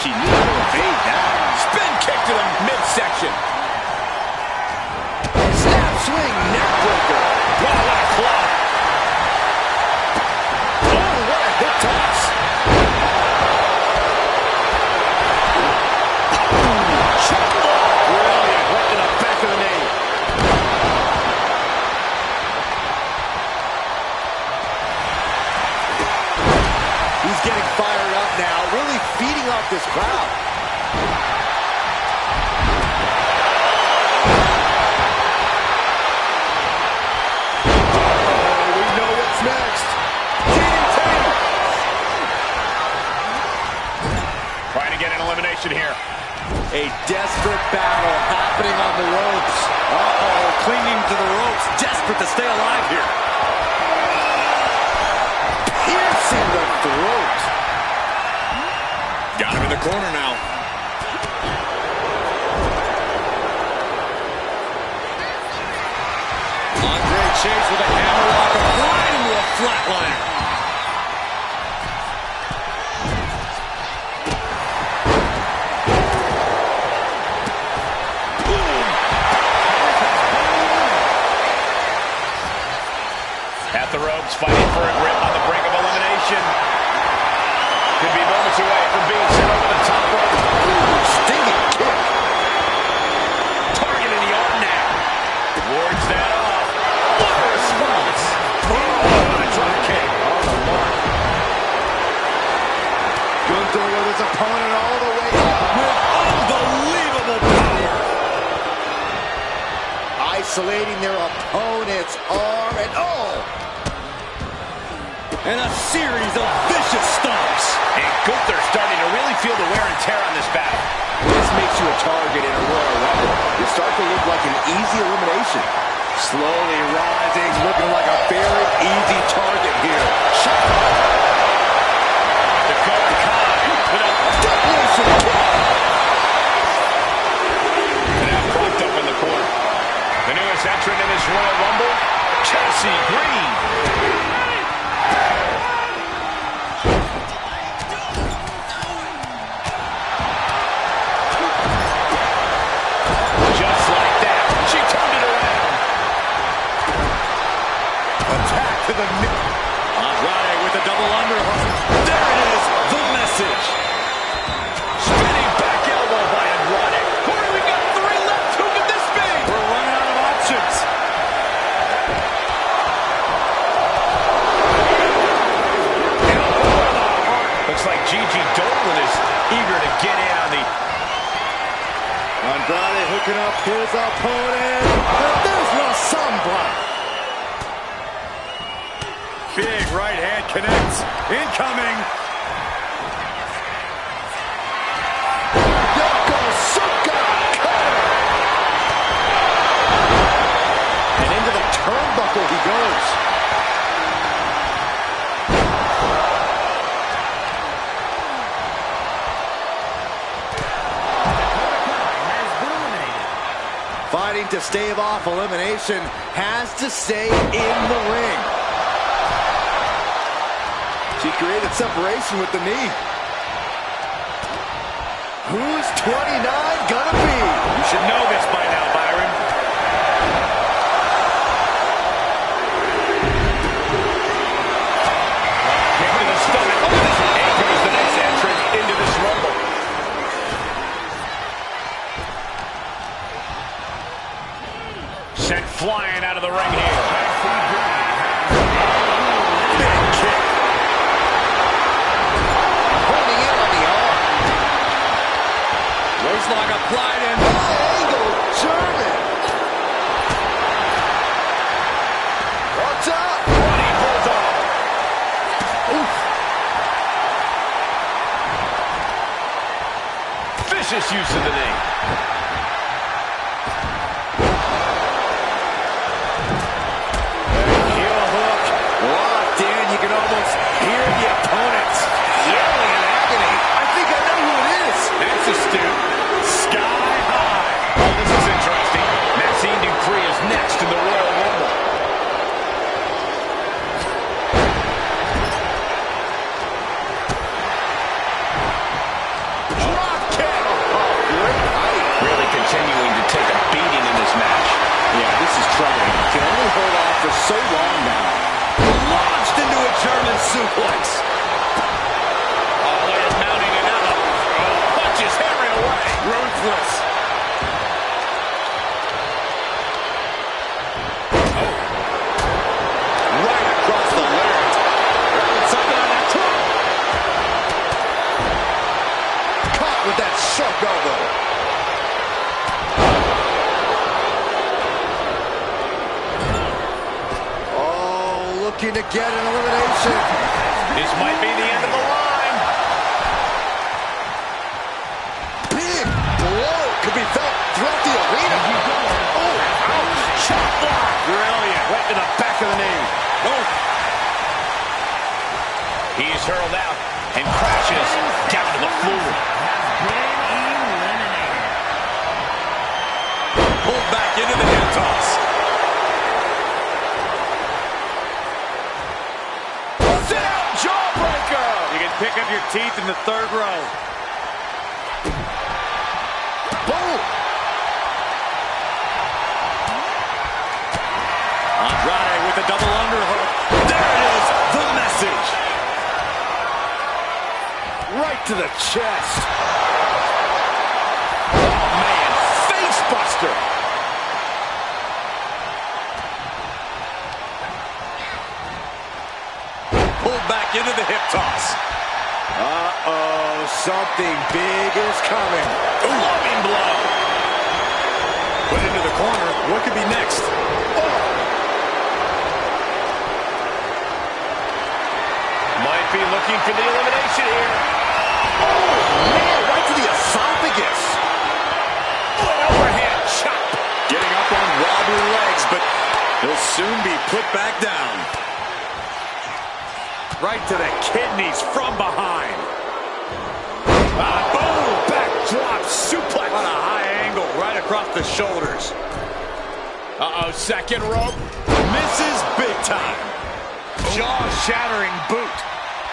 She knew to evade that. Spin kick to the midsection. Snap swing. Neck breaker. Wow, what a claw. Oh, what a hip toss. Brilliant. Right to the back of the knee. He's getting fired up now, really feeding off this crowd. Oh, we know what's next. DDT. Trying to get an elimination here. A desperate battle happening on the ropes. Uh-oh, clinging to the ropes, desperate to stay alive here. Piercing the throat. Got him in the corner now. Andre Chase with a hammerlock applied into a flatliner. At the ropes, fighting for a grip on the brink of elimination. Could be moments away from being sent over the top rope. Ooh, stinging kick. Targeting the arm now. Wards that off. What a response. Oh, a drop kick. On the mark. Gunther with his opponent all the way up. With unbelievable power. Isolating their opponent's arm and And a series of vicious stomps. And Gunther starting to really feel the wear and tear on this battle. This makes you a target in a Royal Rumble. You start to look like an easy elimination. Slowly rising, looking like a very easy target here. Dakota Kai with a Deflation kick. And now propped up in the corner. The newest entrant in this Royal Rumble, Chelsea Green. Just like that, she turned it around. Attack to the knee. Andrade with a double underhook. There it is, the message. Spinning back elbow by Andrade. Corey, we got 3 left. Who could this be? We're running out of options. Elbow to the heart. Looks like Gigi Dolan is eager to get in on the... Andrade hooking up his opponent. And there's La Sombra. Big right hand connects. Incoming. Yokosuka cutter. And into the turnbuckle he goes. Fighting to stave off elimination, has to stay in the ring. She created separation with the knee. Who's 29 gonna be? You should know this by now, Byron. Kick to the stomach. Look at this. And goes the next entrant into this Rumble. Sent flying out of the ring here. Big kick. Holding in on the arm. Waistlock applied and Angle German. What's up? Running Bulldog. Oof. Vicious use of the knee. Heel hook. Locked in. You can almost hear the opponents yelling in agony. I think I know who it is. That's astute. Sky high. Oh, this is interesting. Maxine Dupree is next in the Royal Rumble. Drop kick. Oh, great height. Really continuing to take a beating in this match. Yeah, this is troubling. Can only hold on for so long now. launched into a German suplex. Oh, look at mounting another. Oh, punches Henry away. Ruthless. Right across the larynx. Something on that top. Caught with that sharp elbow. Oh, looking to get an elimination. This might be the end of the line. Big blow could be felt throughout the arena. Oh, ouch. Chop block. Brilliant. Right to the back of the knee. Oh. He's hurled out and crashes down to the floor. Pulled back into the hip toss. Down jawbreaker. You can pick up your teeth in the third row. Boom. Andrade with a double underhook. There to the chest. Oh, man. Face buster. Pulled back into the hip toss. Uh-oh, something big is coming. Loving blow. Put into the corner. What could be next? Might be looking for the elimination here. Oh, man, right to the esophagus. An overhand chop. Getting up on wobbly legs, but he'll soon be put back down. Right to the kidneys from behind. Boom! Backdrop suplex. On a high angle, right across the shoulders. Uh-oh, second rope. Misses big time. Jaw-shattering boot.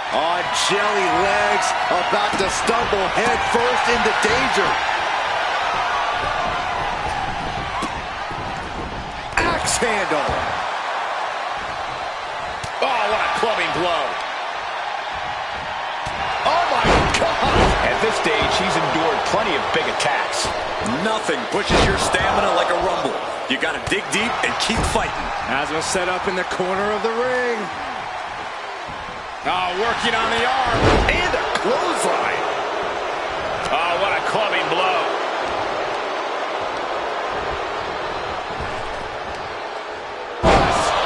On jelly legs, about to stumble head first into danger. Axe handle. Oh, what a clubbing blow. Oh my God. At this stage, he's endured plenty of big attacks. Nothing pushes your stamina like a rumble. You gotta dig deep and keep fighting. As was set up in the corner of the ring. Oh, working on the arm. And a clothesline. Oh, what a clubbing blow.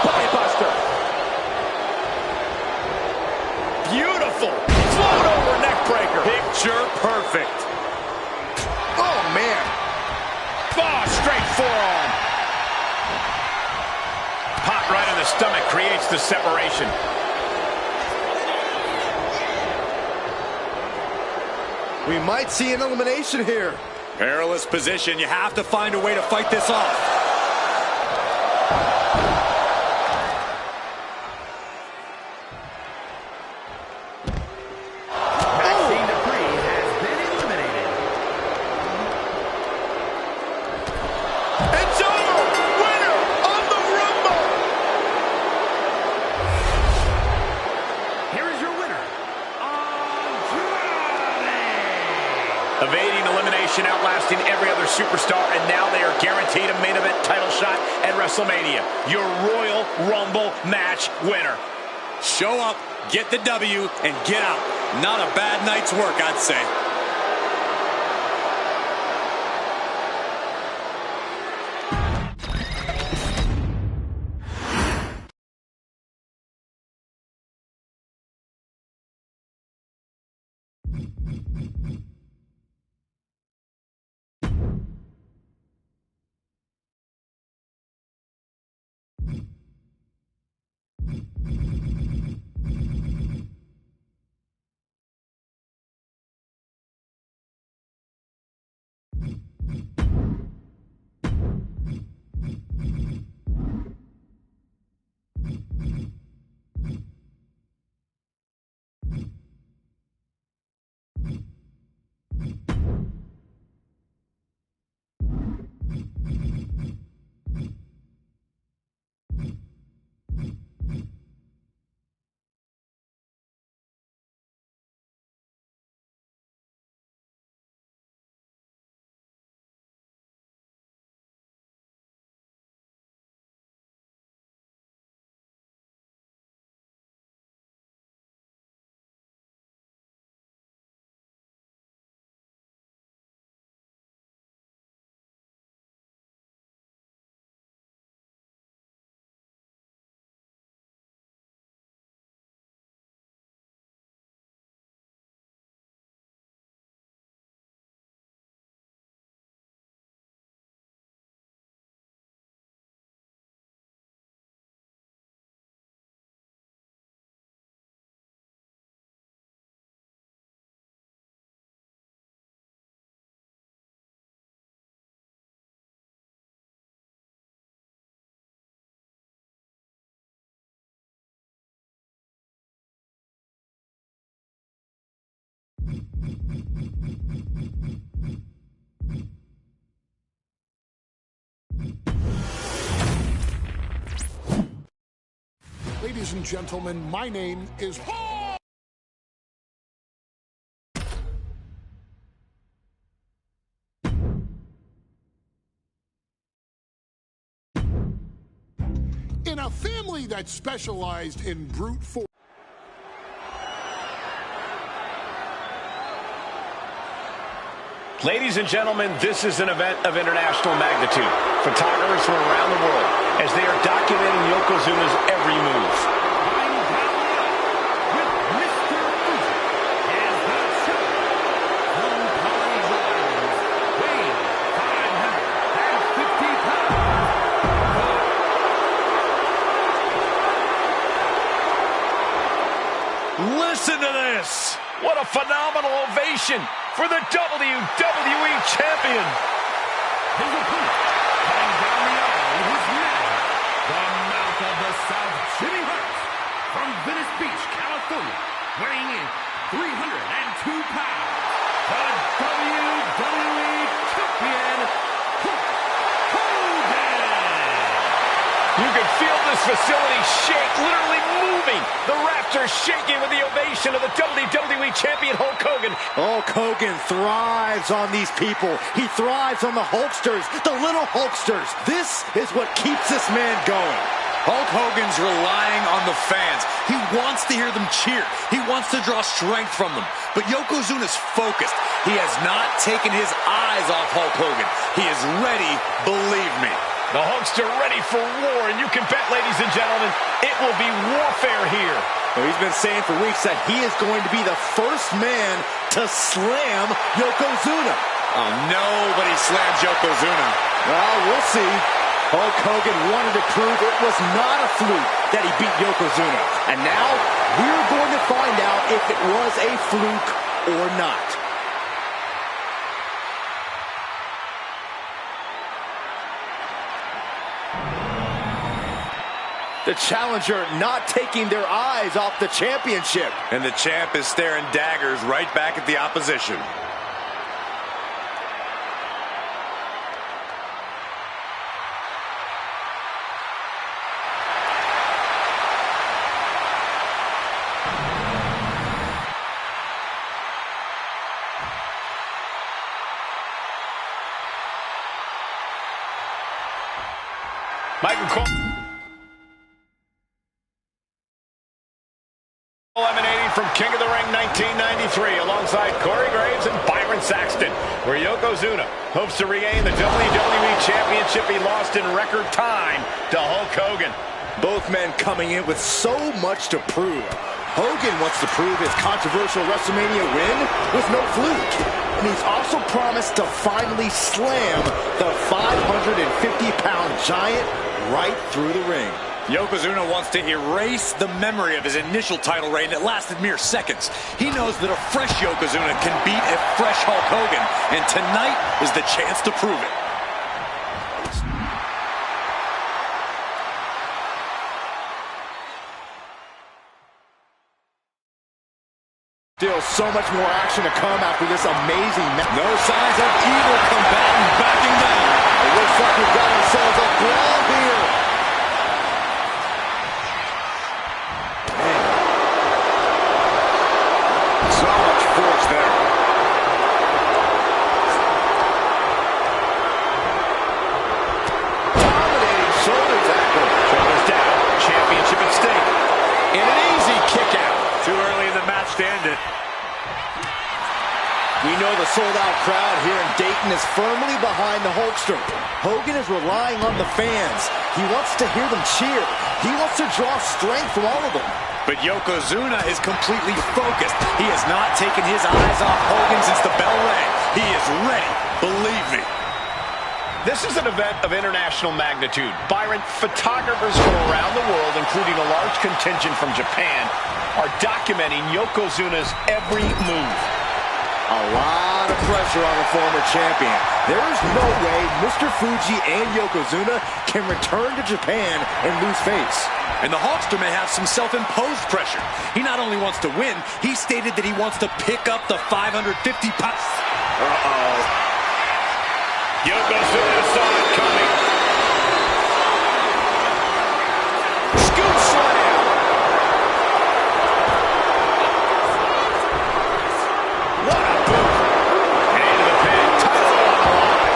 Spinebuster. Beautiful. Float over neck breaker. Picture perfect. Oh, man. Oh, straight forearm. Pop right in the stomach creates the separation. We might see an elimination here. Perilous position. You have to find a way to fight this off. It's over. Winner of the Rumble. Here is your winner, Evading elimination, outlasting every other superstar, and now they are guaranteed a main event title shot at WrestleMania. Your Royal Rumble match winner. Show up, get the W, and get out. Not a bad night's work, I'd say. Ladies and gentlemen, my name is... company that specialized in brute force. Ladies and gentlemen, this is an event of international magnitude. Photographers from around the world as they are documenting Yokozuna's every move. Listen to this. What a phenomenal ovation for the WWE Champion. His opponent, coming down the aisle with his manager, the Mouth of the South, Jimmy Hart, from Venice Beach, California, weighing in 302 pounds, the WWE Champion, Hulk Hogan. You can feel this facility shake, literally moving. The rafters shaking with the ovation of the WWE Champion, Hulk Hogan. Hulk Hogan thrives on these people. He thrives on the Hulksters, the little Hulksters. This is what keeps this man going. Hulk Hogan's relying on the fans. He wants to hear them cheer. He wants to draw strength from them. But Yokozuna's focused. He has not taken his eyes off Hulk Hogan. He is ready, believe me. The Hulkster ready for war, and you can bet, ladies and gentlemen, it will be warfare here. Well, he's been saying for weeks that he is going to be the first man to slam Yokozuna. Oh, nobody slams Yokozuna. Well, we'll see. Hulk Hogan wanted to prove it was not a fluke that he beat Yokozuna. And now, we're going to find out if it was a fluke or not. The challenger not taking their eyes off the championship. And the champ is staring daggers right back at the opposition. Michael Cole emanating from King of the Ring 1993 alongside Corey Graves and Byron Saxton, where Yokozuna hopes to regain the WWE Championship he lost in record time to Hulk Hogan. Both men coming in with so much to prove. Hogan wants to prove his controversial WrestleMania win was no fluke. And he's also promised to finally slam the 550-pound giant right through the ring. Yokozuna wants to erase the memory of his initial title reign that lasted mere seconds. He knows that a fresh Yokozuna can beat a fresh Hulk Hogan, and tonight is the chance to prove it. Still so much more action to come after this amazing match. No signs of either combatant backing down. It looks like we've got ourselves a brawl here. So much force there. Dominating shoulder tackle. Shoulders down, championship at stake. And an easy kick out. Too early in the match to end it. We know the sold-out crowd here in Dayton is firmly behind the Hulkster. Hogan is relying on the fans. He wants to hear them cheer. He wants to draw strength from all of them. But Yokozuna is completely focused. He has not taken his eyes off Hogan since the bell rang. He is ready, believe me. This is an event of international magnitude. Byron, photographers from around the world, including a large contingent from Japan, are documenting Yokozuna's every move. A lot of pressure on the former champion. There is no way Mr. Fuji and Yokozuna can return to Japan and lose face. And the Hulkster may have some self-imposed pressure. He not only wants to win, he stated that he wants to pick up the 550 pounds. Yokozuna saw it coming. Scoop slam. What a boot. And into the pin. Title on the line.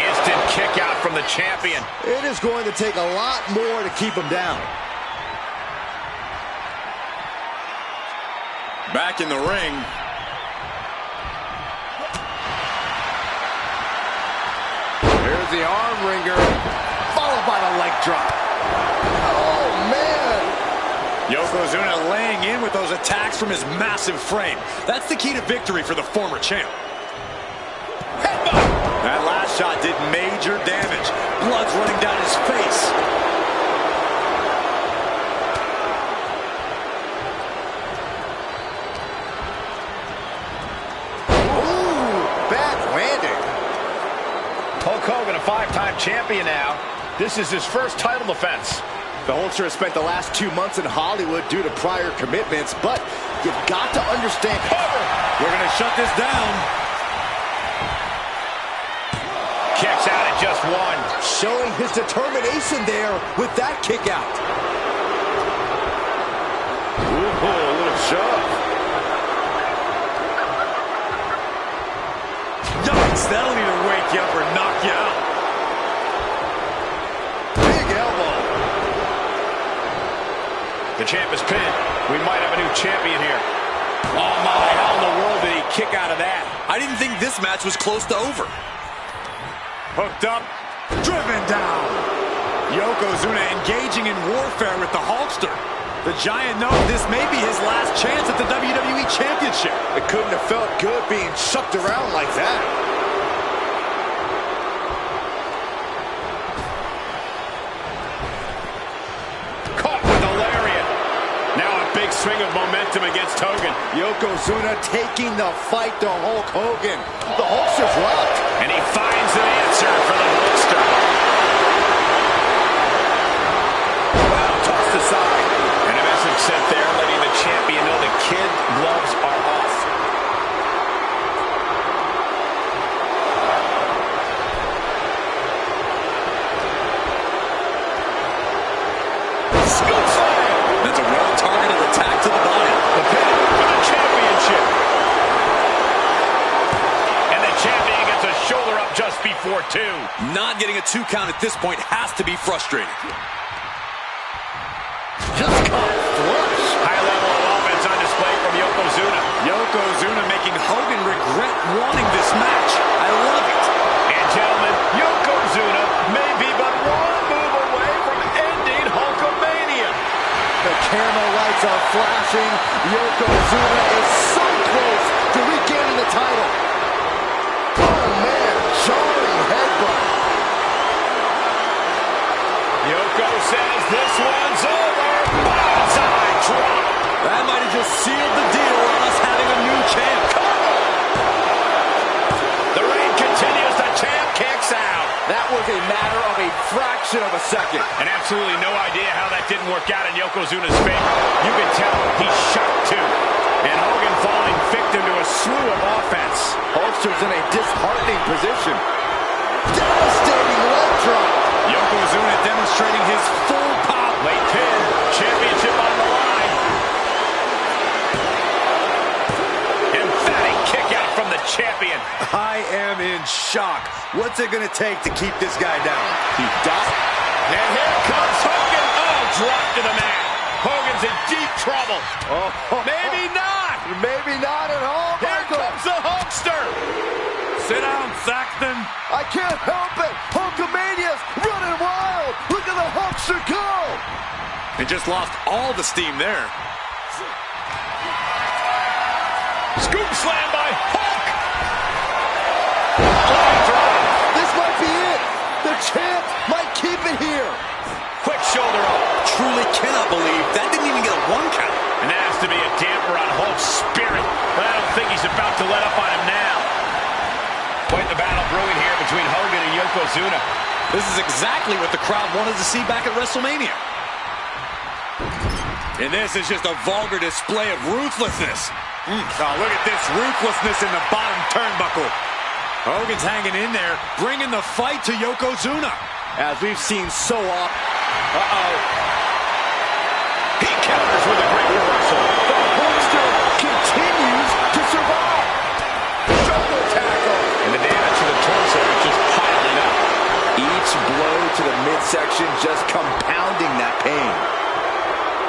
Instant kick out from the champion. It is going to to take a lot more to keep him down. Back in the ring. Here's the arm wringer, followed by the leg drop. Oh, man. Yokozuna laying in with those attacks from his massive frame. That's the key to victory for the former champ. Headbutt! That last shot did major damage. Blood's running down his face. Hulk Hogan, a 5-time champion now. This is his first title defense. The Hulkster has spent the last 2 months in Hollywood due to prior commitments, but you've got to understand. We're going to shut this down. Kicks out at just one. Showing his determination there with that kick out. Ooh, a little shove. Yikes, that'll either wake you up or knock you out. Big elbow. The champ is pinned. We might have a new champion here. Oh my, how in the world did he kick out of that? I didn't think this match was close to over. Hooked up, driven down. Yokozuna engaging in warfare with the Hulkster. The Giant knows this may be his last chance at the WWE Championship. It couldn't have felt good being chucked around like that. Caught with a lariat. Now a big swing of momentum against Hogan. Yokozuna taking the fight to Hulk Hogan. The Hulkster's rocked. And he finds an answer for the Hulkster. Wow, tossed aside. And a message sent there letting the champion know the kid gloves are off. Scoop slam. That's a well-targeted attack to the body. The pin for the championship. And the champion gets a shoulder up just before 2. Not getting a 2 count at this point has to be frustrating. Just caught flush. High level of offense on display from Yokozuna. Yokozuna making Hogan regret wanting this match. I love it. And gentlemen, Yokozuna may be but one move away from ending Hulkamania. The camera lights are flashing. Yokozuna is so close to regaining the title. Oh man, jarring headbutt. Yoko says this one's over. Bonsai drop. That might have just sealed the deal on us having a new champ. The reign continues. The champ kicks out. That was a matter of a fraction of a second. And absolutely no idea how that didn't work out in Yokozuna's favor. You can tell he's shocked too. And Hogan falling victim to a slew of offense. Hulkster's in a disheartening position. Devastating leg drop. Yokozuna demonstrating his full power. Late pin. Championship on the line. Emphatic kick out from the champion. I am in shock. What's it going to take to keep this guy down? He does. And here comes Hogan. Oh, drop to the mat. Hogan's in deep trouble. Oh, Maybe not. Maybe not at all, Here Michael. comes the Hulkster. Sit down, Saxton. I can't help it. Hulkamania's running wild. Look at the Hulkster go. And just lost all the steam there. Scoop slam by Hulk. This might be it. The champ might keep it here. Quick shoulder up. Truly cannot believe that didn't even get a 1 count. And that has to be a damper on Hulk's spirit. But I don't think he's about to let up on him now. Quite the battle brewing here between Hogan and Yokozuna. This is exactly what the crowd wanted to see back at WrestleMania. And this is just a vulgar display of ruthlessness. Oh, look at this ruthlessness in the bottom turnbuckle. Hogan's hanging in there, bringing the fight to Yokozuna. As we've seen so often. Uh-oh. He counters with a great reversal. The Hulkster continues to survive. Shoulder tackle. And the damage to the torso is just piling up. Each blow to the midsection just compounding that pain.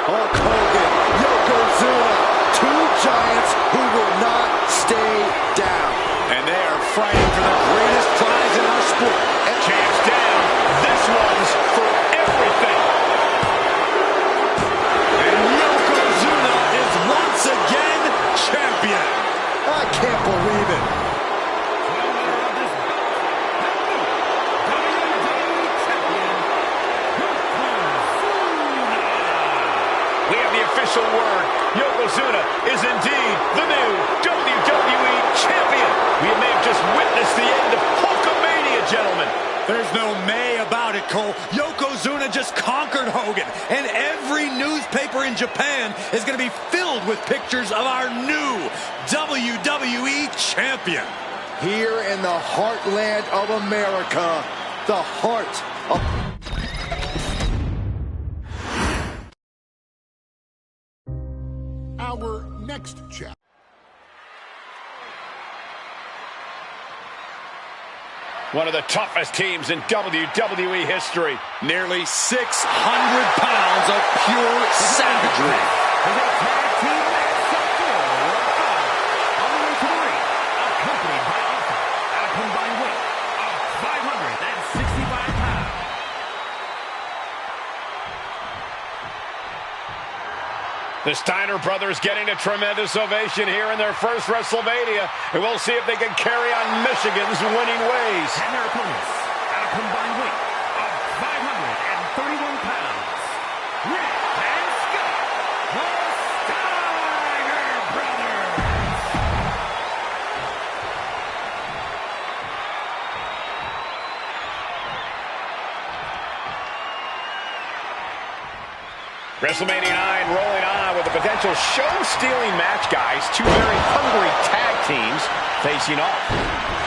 Hulk Hogan, Yokozuna, two giants who will not stay down. And they are fighting for the greatest prize in our sport. And champ's down. This one's for everything. And Yokozuna is once again champion. I can't believe it. We have the official word. Yokozuna is indeed the new WWE Champion. We may have just witnessed the end of Hulkamania, gentlemen. There's no may about it, Cole. Yokozuna just conquered Hogan. And every newspaper in Japan is going to be filled with pictures of our new WWE Champion. Here in the heartland of America, the heart of... Our next chapter. One of the toughest teams in WWE history. Nearly 600 pounds of pure savagery. And a tag team match set for on the way to the ring, accompanied by Alpha at a combined weight of 565 pounds. The Steiner brothers getting a tremendous ovation here in their first WrestleMania. And we'll see if they can carry on Michigan's winning ways. And their opponents at a combined weight of 531 pounds. Rick and Scott, the Steiner brothers. WrestleMania 9 rolling on with a potential show-stealing match, guys. Two very hungry tag teams facing off.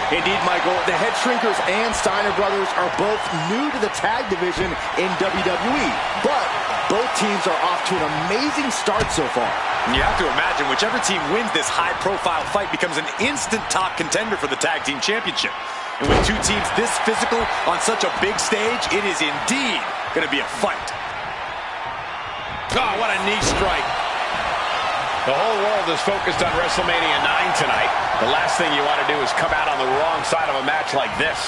Indeed, Michael, the Head Shrinkers and Steiner brothers are both new to the tag division in WWE, but both teams are off to an amazing start so far. You have to imagine whichever team wins this high-profile fight becomes an instant top contender for the tag team championship. And with two teams this physical on such a big stage, it is indeed going to be a fight. Oh, what a knee strike. The whole world is focused on WrestleMania 9 tonight. The last thing you want to do is come out on the wrong side of a match like this.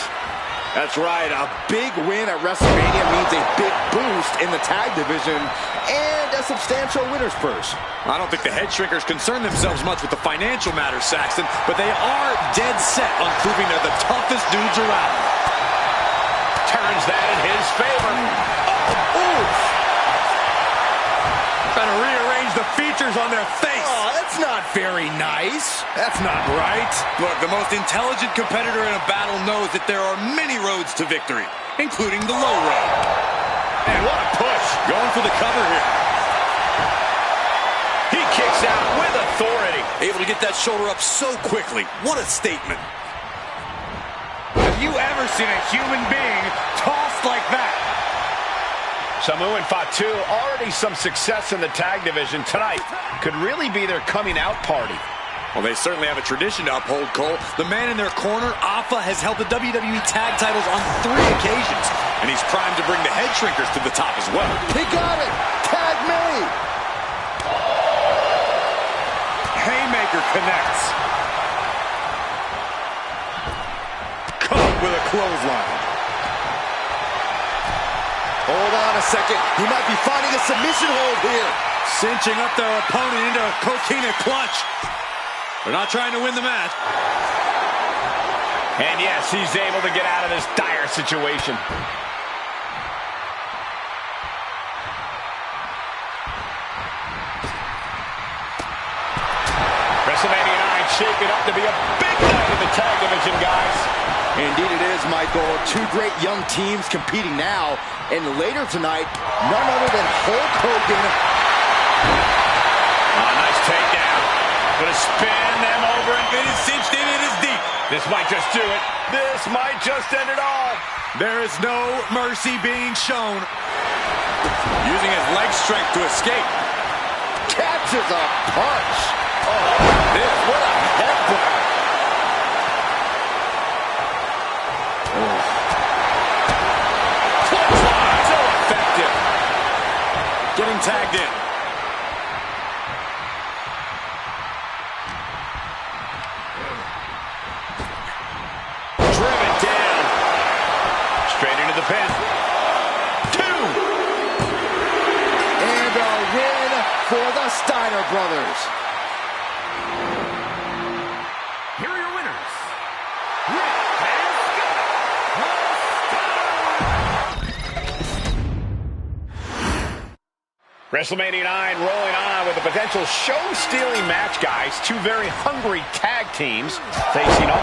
That's right. A big win at WrestleMania means a big boost in the tag division and a substantial winner's purse. I don't think the Head Shrinkers concern themselves much with the financial matters, Saxton, but they are dead set on proving they're the toughest dudes around. Turns that in his favor. Oh, oof. Trying to rearrange the features on their face. Oh, that's not very nice. That's not right. Look, the most intelligent competitor in a battle knows that there are many roads to victory, including the low road. And what a push. Going for the cover here. He kicks out with authority. Able to get that shoulder up so quickly. What a statement. Have you ever seen a human being tossed like that? Samu and Fatu, already some success in the tag division tonight, could really be their coming out party. Well, they certainly have a tradition to uphold, Cole. The man in their corner, Alpha, has held the WWE tag titles on 3 occasions, and he's primed to bring the Head Shrinkers to the top as well. He got it. Tag me. Haymaker connects. Caught with a clothesline. Hold on a second. He might be finding a submission hold here. Cinching up their opponent into a coquina clutch. They're not trying to win the match. And yes, he's able to get out of this dire situation. WrestleMania 9 shaping up to be a big night in the tag division, guys. Indeed it is, Michael. Two great young teams competing now. And later tonight, none other than Hulk Hogan. Oh, nice takedown. Gonna spin them over and get it cinched in. It is deep. This might just do it. This might just end it all. There is no mercy being shown. Using his leg strength to escape. Catches a punch. Oh, this, what a headbutt. getting tagged in. Driven down. Straight into the pin. 2. And a win for the Steiner brothers. Here are your winners. Rick and WrestleMania 9 rolling on with a potential show-stealing match, guys. Two very hungry tag teams facing off.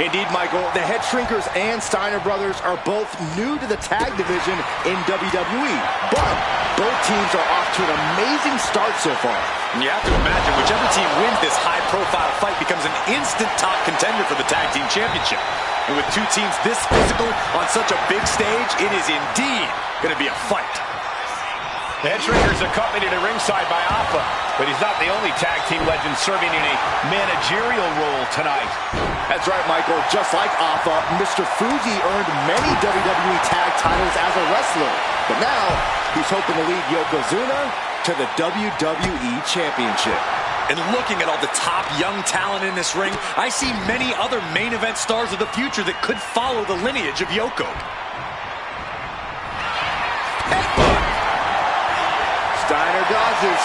Indeed, Michael, the Head Shrinkers and Steiner brothers are both new to the tag division in WWE, but both teams are off to an amazing start so far. And you have to imagine whichever team wins this high-profile fight becomes an instant top contender for the tag team championship. And with two teams this physical on such a big stage, it is indeed going to be a fight. The Head Shrinkers accompanied at ringside by Alpha, but he's not the only tag team legend serving in a managerial role tonight. That's right, Michael. Just like Alpha, Mr. Fuji earned many WWE tag titles as a wrestler, but now he's hoping to lead Yokozuna to the WWE Championship. And looking at all the top young talent in this ring, I see many other main event stars of the future that could follow the lineage of Yoko. Steiner dodges.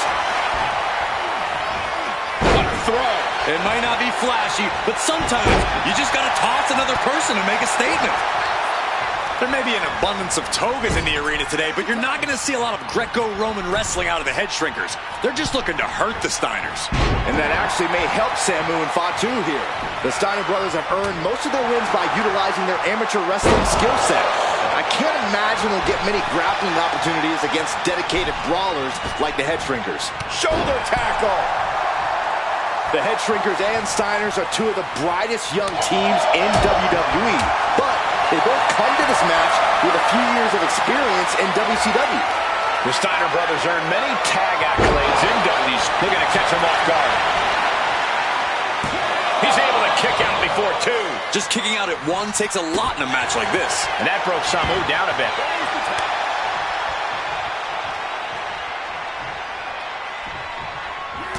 What a throw. It might not be flashy, but sometimes you just got to toss another person and make a statement. There may be an abundance of togas in the arena today, but you're not going to see a lot of Greco-Roman wrestling out of the Head Shrinkers. They're just looking to hurt the Steiners. And that actually may help Samu and Fatu here. The Steiner brothers have earned most of their wins by utilizing their amateur wrestling skill set. I can't imagine they'll get many grappling opportunities against dedicated brawlers like the Head Shrinkers. Shoulder tackle. The Head Shrinkers and Steiners are two of the brightest young teams in WWE, but they both come to this match with a few years of experience in WCW. The Steiner brothers earned many tag accolades in WCW, looking to catch him off guard. He's able to kick out before 2. Just kicking out at 1 takes a lot in a match like this. And that broke Samu down a bit.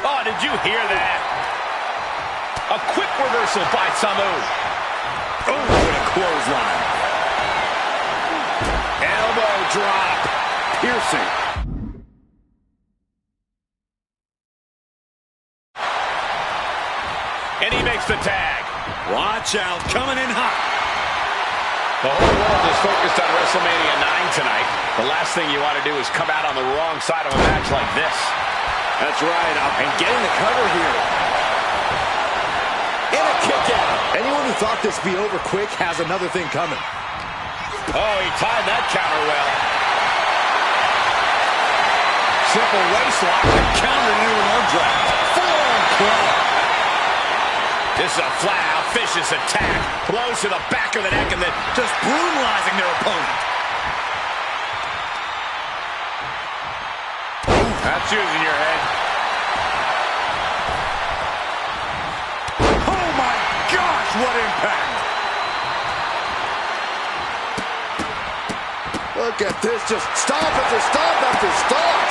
Oh, did you hear that? A quick reversal by Samu. Oh, what a clothesline. Elbow drop. Piercing. And he makes the tag. Watch out, coming in hot. The whole world is focused on WrestleMania 9 tonight. The last thing you want to do is come out on the wrong side of a match like this. That's right, and getting the cover here. And a kick out. Anyone who thought this would be over quick has another thing coming. Oh, he timed that counter well. Simple waist lock and countered into an arm drag. Forearm club. This is a flat-out vicious attack. Blows to the back of the neck and then just brutalizing their opponent. That's using your head. Oh my gosh, what impact! Look at this, just stomp after stomp after stomp.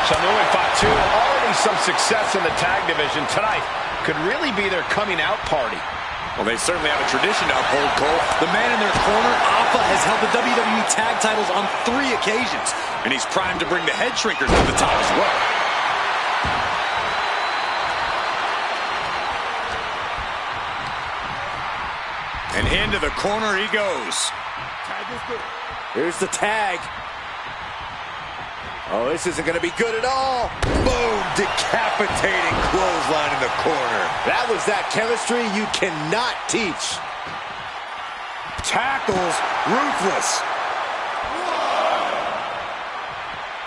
Samu and Fatu, already some success in the tag division tonight. Could really be their coming out party. Well, they certainly have a tradition to uphold, Cole. The man in their corner, Alpha, has held the WWE tag titles on 3 occasions, and he's primed to bring the Head Shrinkers to the top as well. And into the corner he goes. Here's the tag. Oh, this isn't going to be good at all. Boom! Decapitating clothesline in the corner. That was that chemistry you cannot teach. Tackles, ruthless.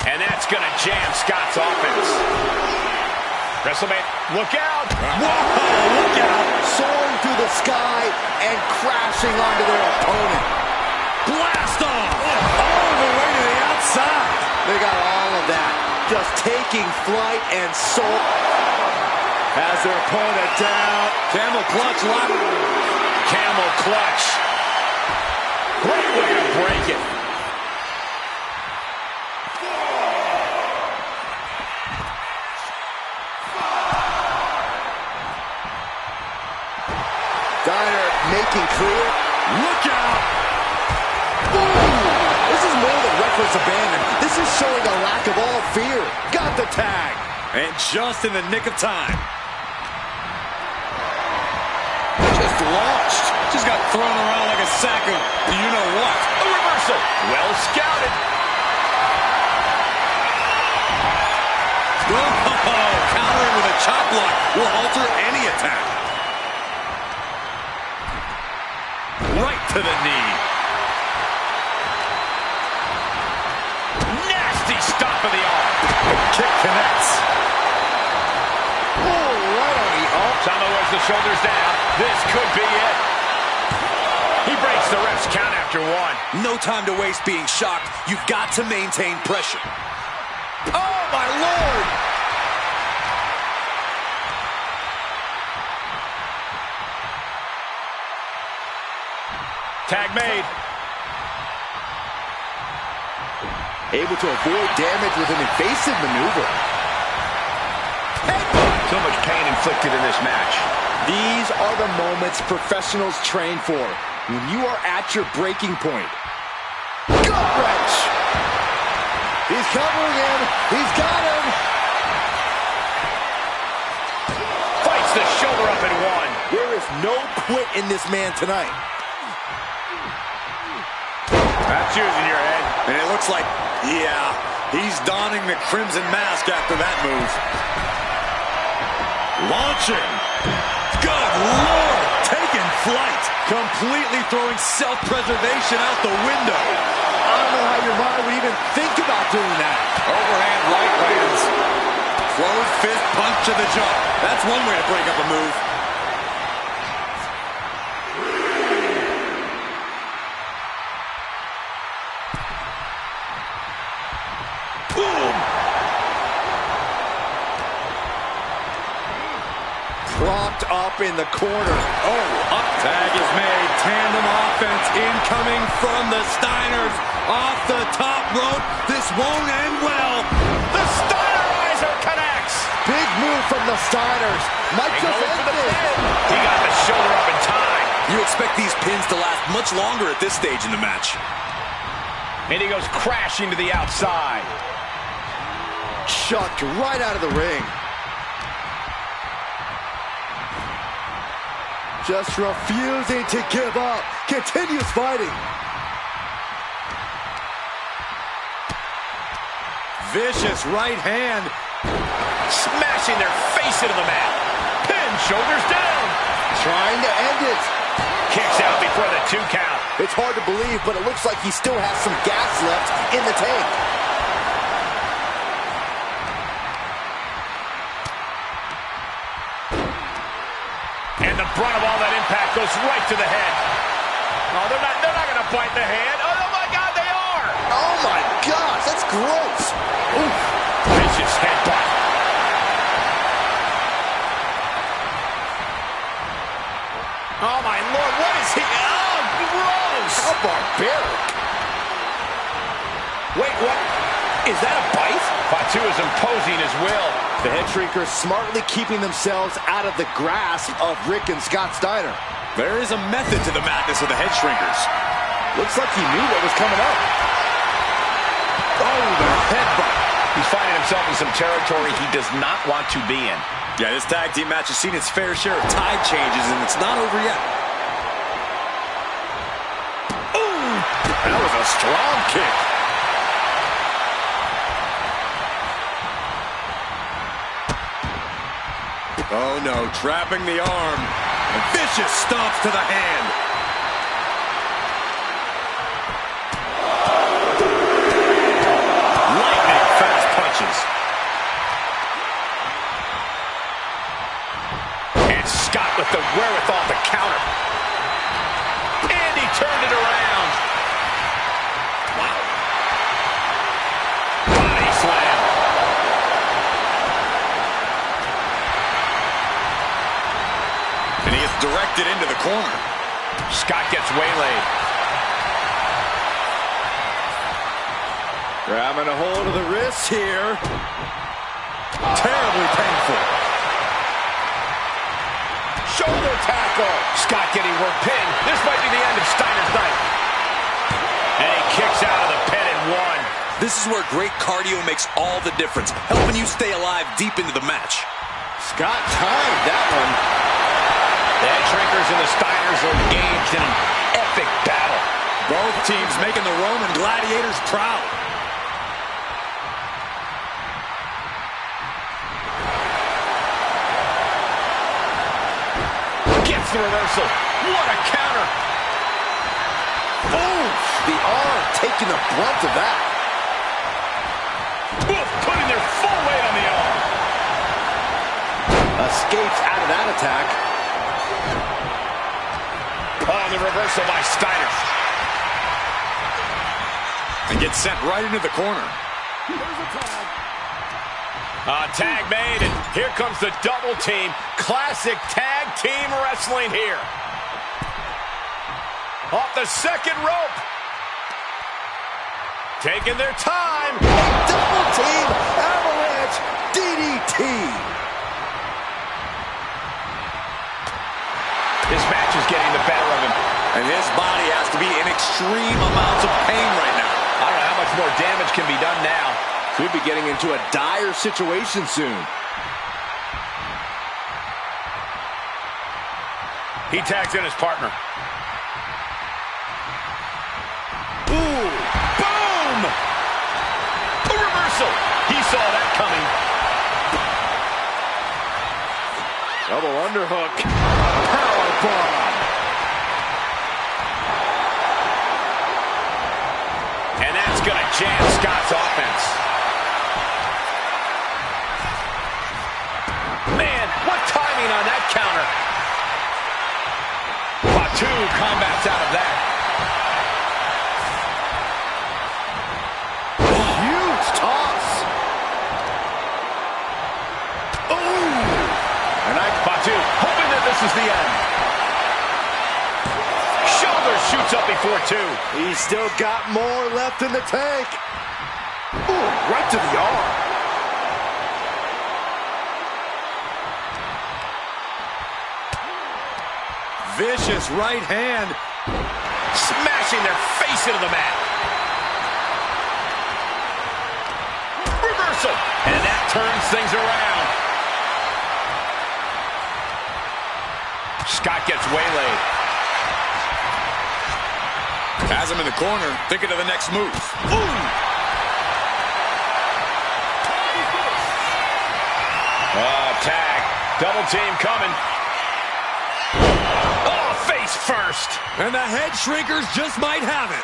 And that's going to jam Scott's offense. WrestleMania, look out! Whoa, look out! Soaring through the sky and crashing onto their opponent. Blast off! All the way to the outside. They got all of that. Just taking flight and soul. Has their opponent down. Camel clutch lock. Camel clutch. Great way to break it. thinking clear. Look out! Ooh, this is more than reckless abandon. This is showing a lack of all fear. Got the tag. And just in the nick of time. Just launched. Just got thrown around like a sack of you-know-what. A reversal. Well scouted. Oh, countering with a chop block will alter any attack. Right to the knee. Nasty stop of the arm. Kick connects. Oh, right on the arm. Sama wears the shoulders down. This could be it. He breaks the ref's count after one. No time to waste being shocked. You've got to maintain pressure. Oh, my Lord. Tag made. Able to avoid damage with an evasive maneuver. Headbutt. So much pain inflicted in this match. These are the moments professionals train for. When you are at your breaking point. Gut wrench. He's covering him. He's got him. Fights the shoulder up in one. There is no quit in this man tonight. That's using your head. And it looks like, yeah, he's donning the crimson mask after that move. Launching. Good Lord. Taking flight. Completely throwing self-preservation out the window. I don't know how your mind would even think about doing that. Overhand right lands. Closed fist punch to the jaw. That's one way to break up a move. Boom! Propped up in the corner. Oh, up. Tag is made. Tandem offense incoming from the Steiners. Off the top rope. This won't end well. The Steinerizer connects. Big move from the Steiners. Might They just go end for the this. pin. He got the shoulder up in time. You expect these pins to last much longer at this stage in the match. And he goes crashing to the outside. Chucked right out of the ring. Just refusing to give up. Continues fighting. Vicious right hand. Smashing their face into the mat. Pin, shoulders down. Trying to end it. Kicks out before the 2 count. It's hard to believe, but it looks like he still has some gas left in the tank. And the brunt of all that impact goes right to the head. Oh, they're not going to bite the head. Oh, my God, they are. Oh, my gosh, that's gross. Oof. Vicious headbutt. Oh, my Lord, what is he? Oh, gross. How barbaric. Wait, what? Is that a bite? Fatu is imposing his will. The head shrinkers smartly keeping themselves out of the grasp of Rick and Scott Steiner. There is a method to the madness of the head shrinkers. Looks like he knew what was coming up. Oh, the headbutt. He's finding himself in some territory he does not want to be in. Yeah, this tag team match has seen its fair share of tide changes, and it's not over yet. Ooh, that was a strong kick. Oh no, trapping the arm. A vicious stomps to the hand. Lightning fast punches. And Scott with the wherewithal to counter. And he turned it around. Wow. Body slam. And he gets directed into the corner. Scott gets waylaid. Grabbing a hold of the wrist here. Terribly painful. shoulder tackle. Scott getting work pinned. This might be the end of Steiner's night. And he kicks out of the pin and one. This is where great cardio makes all the difference, helping you stay alive deep into the match. Scott timed that one. The head shrinkers and the Steiners are engaged in an epic battle. Both teams making the Roman gladiators proud. Gets the reversal. What a counter. Boom! The arm taking the brunt of that. Oof, putting their full weight on the arm. Escapes out of that attack. Oh, the reversal by Steiner. And gets sent right into the corner. Tag made, and here comes the double team. Classic tag team wrestling here. Off the second rope. Taking their time. Double team avalanche DDT. This match is getting the better of him. And his body has to be in extreme amounts of pain right now. I don't know how much more damage can be done now. Could be getting into a dire situation soon. He tags in his partner. Ooh, Boom! A reversal. He saw that coming. double underhook. Powerbomb. And that's going to jam Scott's offense. Man, what timing on that counter. Fatu combats out of that. Huge toss. Ooh. And Fatu hoping that this is the end. Shoulder shoots up before two. He's still got more left in the tank. Ooh, right to the arm. Vicious right hand. Smashing their face into the mat. Reversal. And that turns things around. Scott gets waylaid. Has him in the corner, thinking of the next move. Ooh. Tag. Double team coming. Oh, face first. And the head shrinkers just might have it.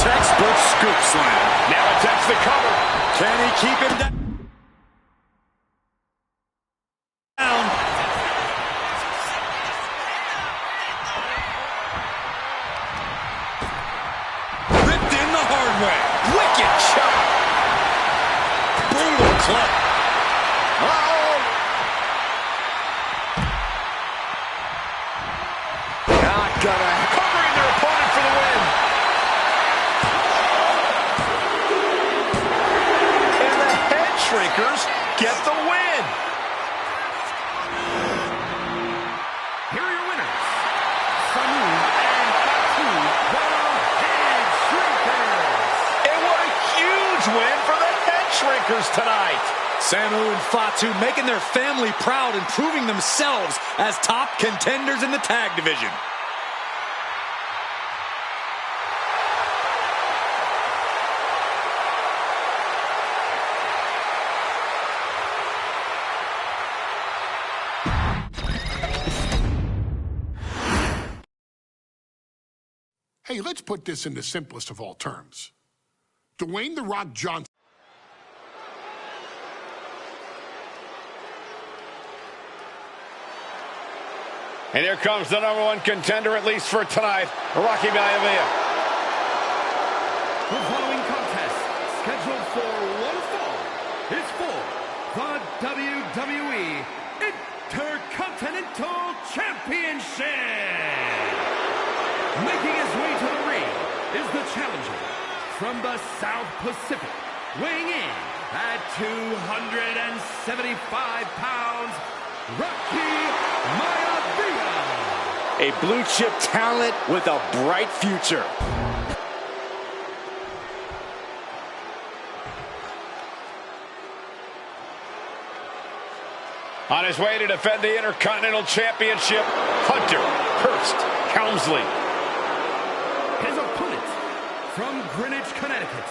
Textbook scoop slam. Now attempts the cover. Can he keep him down? Ripped in the hard way. Wicked shot. Brutal club. Not gonna. Covering their opponent for the win. And the head shrinkers get the win. Here are your winners, Sanu and Fatu, the Head Shrinkers. And what a huge win for the head shrinkers tonight. Samu and Fatu making their family proud and proving themselves as top contenders in the tag division. Hey, let's put this in the simplest of all terms. Dwayne "The Rock" Johnson. And here comes the #1 contender, at least for tonight, Rocky Maivia. The following contest, scheduled for one fall, is for the WWE Intercontinental Championship. Making his way to the ring is the challenger from the South Pacific, weighing in At 275 pounds, Rocky Maivia. A blue chip talent with a bright future. On his way to defend the Intercontinental Championship, Hunter Hearst Helmsley. His opponent from Greenwich, Connecticut,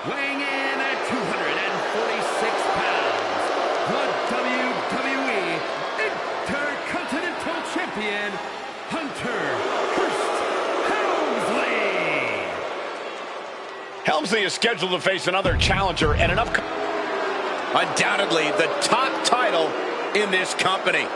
weighing in at 246 pounds, the WWE Intercontinental Champion, Hunter Hearst Helmsley. Helmsley is scheduled to face another challenger at an upcoming... Undoubtedly the top title in this company.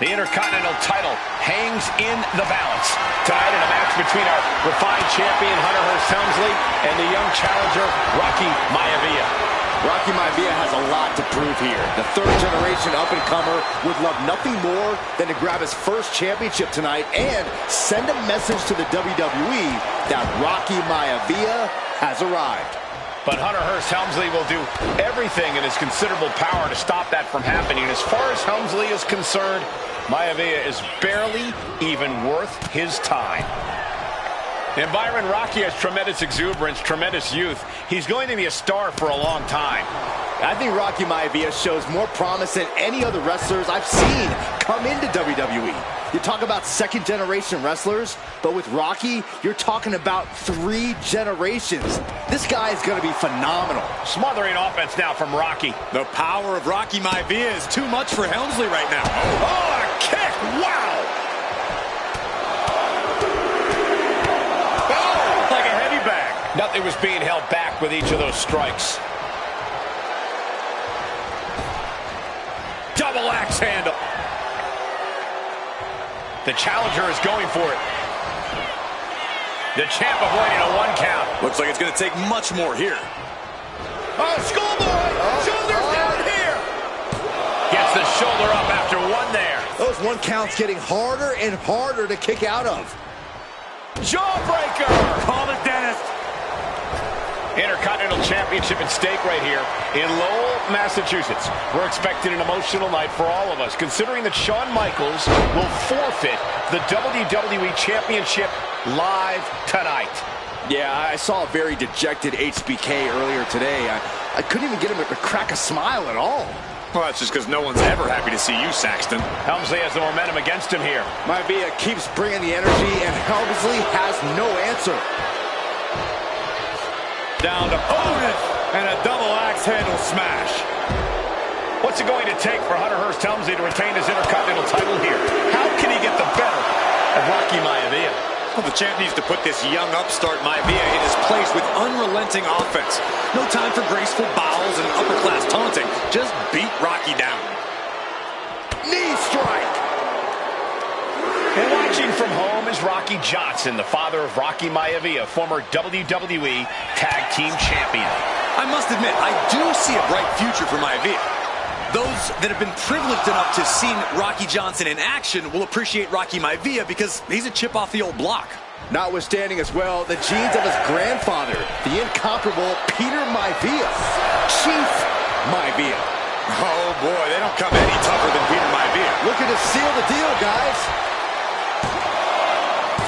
The Intercontinental title hangs in the balance. Tonight in a match between our refined champion, Hunter Hearst Helmsley, and the young challenger, Rocky Maivia. Rocky Maivia has a lot to prove here. The third-generation up-and-comer would love nothing more than to grab his first championship tonight and send a message to the WWE that Rocky Maivia has arrived. But Hunter Hearst Helmsley will do everything in his considerable power to stop that from happening. As far as Helmsley is concerned, Maivia is barely even worth his time. And Byron, Rocky has tremendous exuberance, tremendous youth. He's going to be a star for a long time. I think Rocky Maivia shows more promise than any other wrestlers I've seen come into WWE. You talk about second-generation wrestlers, but with Rocky, you're talking about 3 generations. This guy is going to be phenomenal. Smothering offense now from Rocky. The power of Rocky Maivia is too much for Helmsley right now. Oh, a kick! Wow! Oh, like a heavy bag. Nothing was being held back with each of those strikes. Double axe handle. The challenger is going for it. The champ avoiding a 1 count. Looks like it's going to take much more here. Oh, schoolboy! Shoulders down here! Gets the shoulder up after 1 there. Those 1 counts getting harder and harder to kick out of. Jawbreaker! Call it, Dennis. Intercontinental Championship at stake right here in Lowell, Massachusetts. We're expecting an emotional night for all of us, considering that Shawn Michaels will forfeit the WWE Championship live tonight. Yeah, I saw a very dejected HBK earlier today. I couldn't even get him to crack a smile at all. Well, that's just because no one's ever happy to see you, Saxton. Helmsley has the momentum against him here. Maivia keeps bringing the energy, and Helmsley has no answer. Down to opponent, and a double axe handle smash. What's it going to take for Hunter Hearst Helmsley to retain his Intercontinental title here? How can he get the better of Rocky Maivia? Well, the champ needs to put this young upstart Maivia in his place with unrelenting offense. No time for graceful bows and upper-class taunting. Just beat Rocky down. Knee strike! And watching from home is Rocky Johnson, the father of Rocky Maivia, former WWE Tag Team Champion. I must admit, I do see a bright future for Maivia. Those that have been privileged enough to see Rocky Johnson in action will appreciate Rocky Maivia because he's a chip off the old block. Notwithstanding as well, the genes of his grandfather, the incomparable Peter Maivia. Chief Maivia. Oh boy, they don't come any tougher than Peter Maivia. Looking to seal the deal, guys.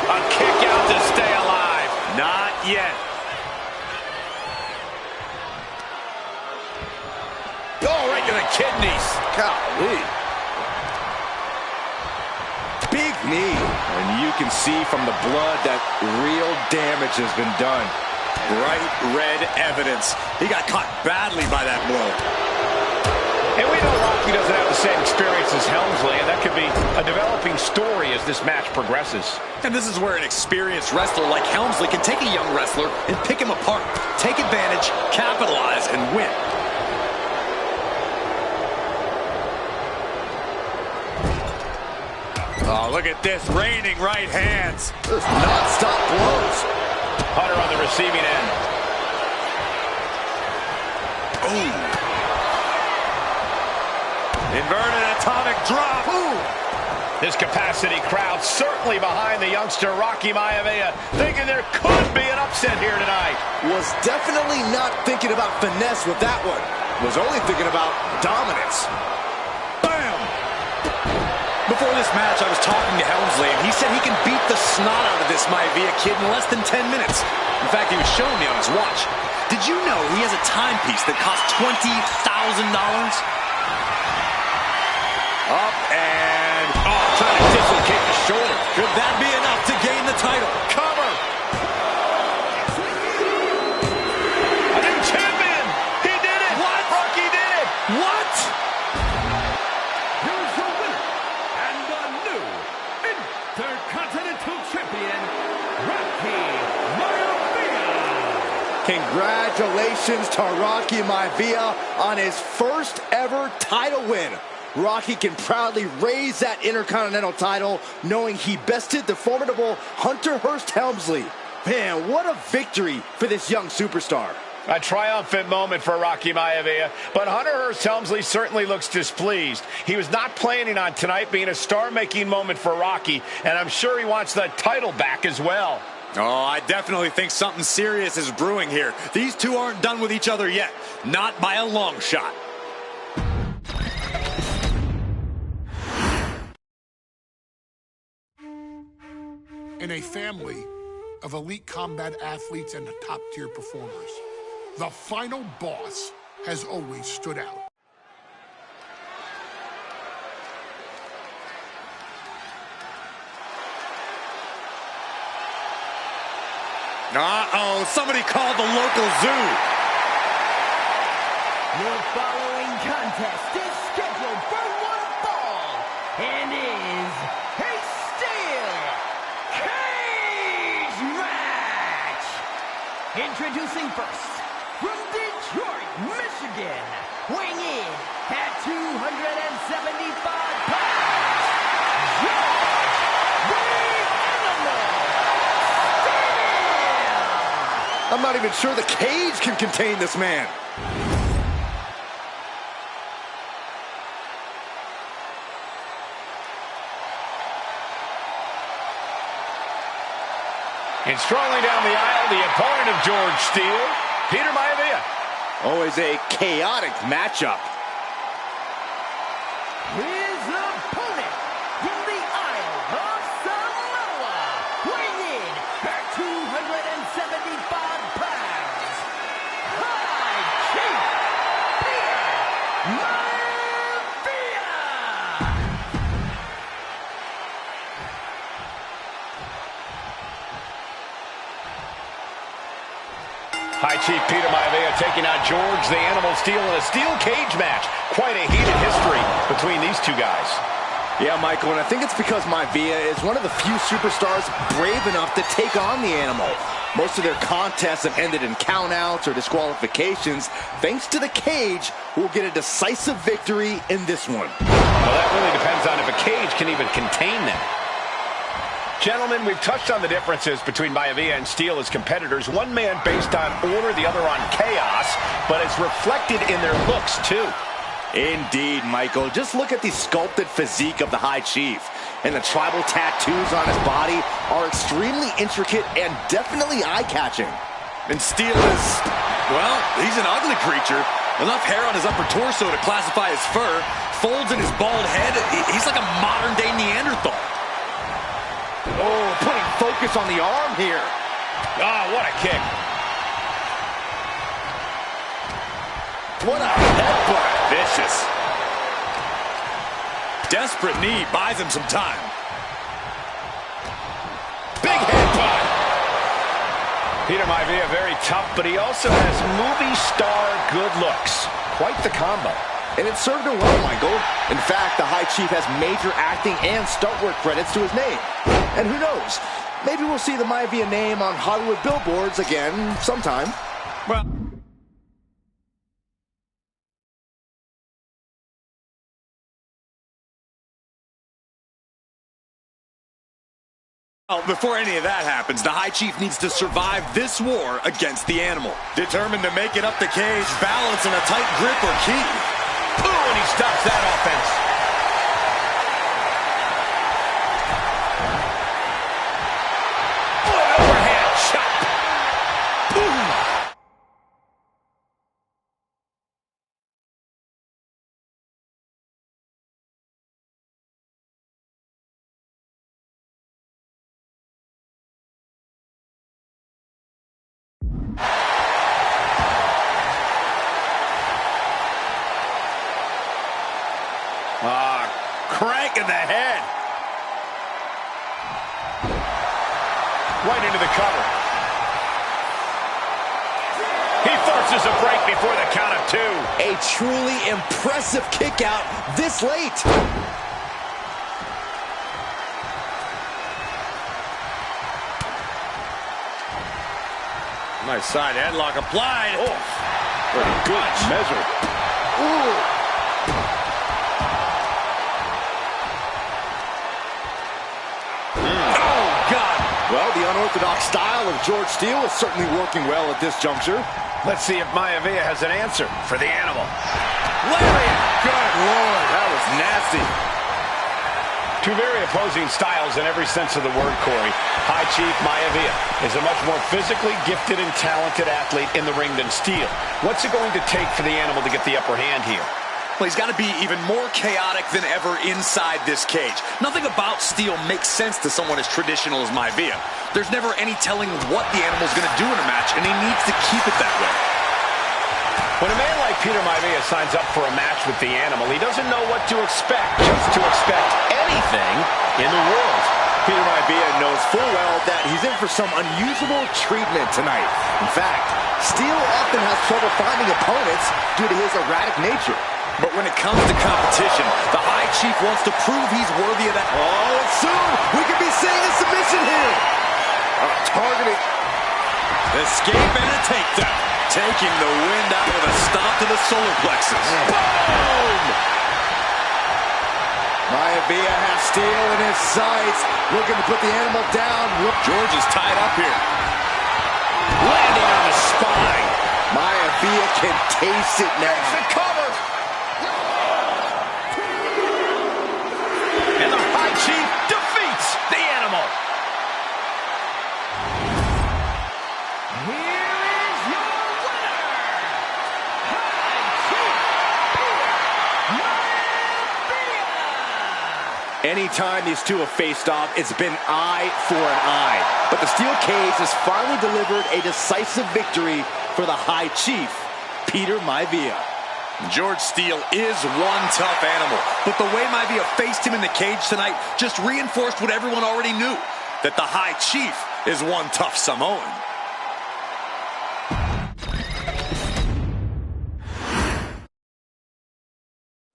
A kick out to stay alive. Not yet. Oh, right to the kidneys. Golly. Big knee. And you can see from the blood that real damage has been done. Bright red evidence. He got caught badly by that blow. And we know Rocky doesn't have the same experience as Helmsley, and that could be a developing story as this match progresses. And this is where an experienced wrestler like Helmsley can take a young wrestler and pick him apart, take advantage, capitalize, and win. Oh, Oh, look at this, raining right hands. Just non-stop blows. Hunter on the receiving end. Ooh. Inverted atomic drop. Ooh. This capacity crowd certainly behind the youngster Rocky Maivia, thinking there could be an upset here tonight. Was definitely not thinking about finesse with that one. Was only thinking about dominance. Bam! Before this match, I was talking to Helmsley, and he said he can beat the snot out of this Maivia kid in less than 10 minutes. In fact, he was showing me on his watch. Did you know he has a timepiece that costs $20,000? Up and... Oh, trying to dislocate the shoulder. Could that be enough to gain the title? Cover. A new champion. He did it. What? Rocky did it. What? Here's your winner, and the new Intercontinental Champion, Rocky Maivia. Congratulations to Rocky Maivia on his first ever title win. Rocky can proudly raise that Intercontinental title, knowing he bested the formidable Hunter Hearst Helmsley. Man, what a victory for this young superstar. A triumphant moment for Rocky Maivia, but Hunter Hearst Helmsley certainly looks displeased. He was not planning on tonight being a star-making moment for Rocky, and I'm sure he wants the title back as well. Oh, I definitely think something serious is brewing here. These two aren't done with each other yet. Not by a long shot. In a family of elite combat athletes and top-tier performers, the final boss has always stood out. Uh-oh, somebody called the local zoo. Your following contest is scheduled for one fall and is a steel cage match. Introducing first, from Detroit, Michigan, weighing in at 275 pounds, George the Animal Steele. I'm not even sure the cage can contain this man. And strolling down the aisle, the opponent of George Steele, Peter Maivia. Always a chaotic matchup. His opponent from the Isle of Samoa, weighing in at 275 pounds, High Chief Peter Maivia. High Chief Peter Maivia taking on George the Animal Steele in a steel cage match. Quite a heated history between these two guys. Yeah, Michael, and I think it's because Maivia is one of the few superstars brave enough to take on the Animal. Most of their contests have ended in countouts or disqualifications. Thanks to the cage, we'll get a decisive victory in this one. Well, that really depends on if a cage can even contain them. Gentlemen, we've touched on the differences between Maivia and Steele as competitors. One man based on order, the other on chaos, but it's reflected in their looks, too. Indeed, Michael. Just look at the sculpted physique of the High Chief. And the tribal tattoos on his body are extremely intricate and definitely eye-catching. And Steele is, well, he's an ugly creature. Enough hair on his upper torso to classify as fur. Folds in his bald head. He's like a modern-day Neanderthal. Oh, putting focus on the arm here. Ah, what a kick. What a headbutt. Vicious. Desperate knee buys him some time. Big headbutt. Peter Maivia, very tough, but he also has movie star good looks. Quite the combo. And it served him well, Michael. In fact, the High Chief has major acting and stunt work credits to his name. And who knows, maybe we'll see the Maivia name on Hollywood billboards again sometime. Well... Well, before any of that happens, the High Chief needs to survive this war against the animal. Determined to make it up the cage, balance and a tight grip are key. Ooh, and he stops that offense. Oh, an overhand chop. Boom. Crank in the head. Right into the cover. He forces a break before the count of 2. A truly impressive kick out this late. Nice side headlock applied. Oh, pretty good measure. Ooh. Well, the unorthodox style of George Steele is certainly working well at this juncture. Let's see if Maivia has an answer for the animal. Lariat! Good Lord, that was nasty. Two very opposing styles in every sense of the word, Corey. High Chief Maivia is a much more physically gifted and talented athlete in the ring than Steele. What's it going to take for the animal to get the upper hand here? Well, he's got to be even more chaotic than ever inside this cage. Nothing about Steele makes sense to someone as traditional as Maivia. There's never any telling what the animal's going to do in a match, and he needs to keep it that way. When a man like Peter Maivia signs up for a match with the animal, he doesn't know what to expect, just to expect anything in the world. Peter Maivia knows full well that he's in for some unusual treatment tonight. In fact, Steele often has trouble finding opponents due to his erratic nature. But when it comes to competition, the High Chief wants to prove he's worthy of that. Oh, and soon we could be seeing a submission here. Targeting. Escape and a takedown. Taking the wind out with a stomp to the solar plexus. Boom! Maivia has Steele in his sights. Looking to put the animal down. George is tied up here. Landing on the spine. Maivia can taste it now. The cover. And the High Chief defeats the animal. Here is your winner, High Chief Maivia. Anytime these two have faced off, it's been eye for an eye. But the steel cage has finally delivered a decisive victory for the High Chief, Peter Maivia. George Steele is one tough animal, but the way Maivia faced him in the cage tonight just reinforced what everyone already knew, that the High Chief is one tough Samoan.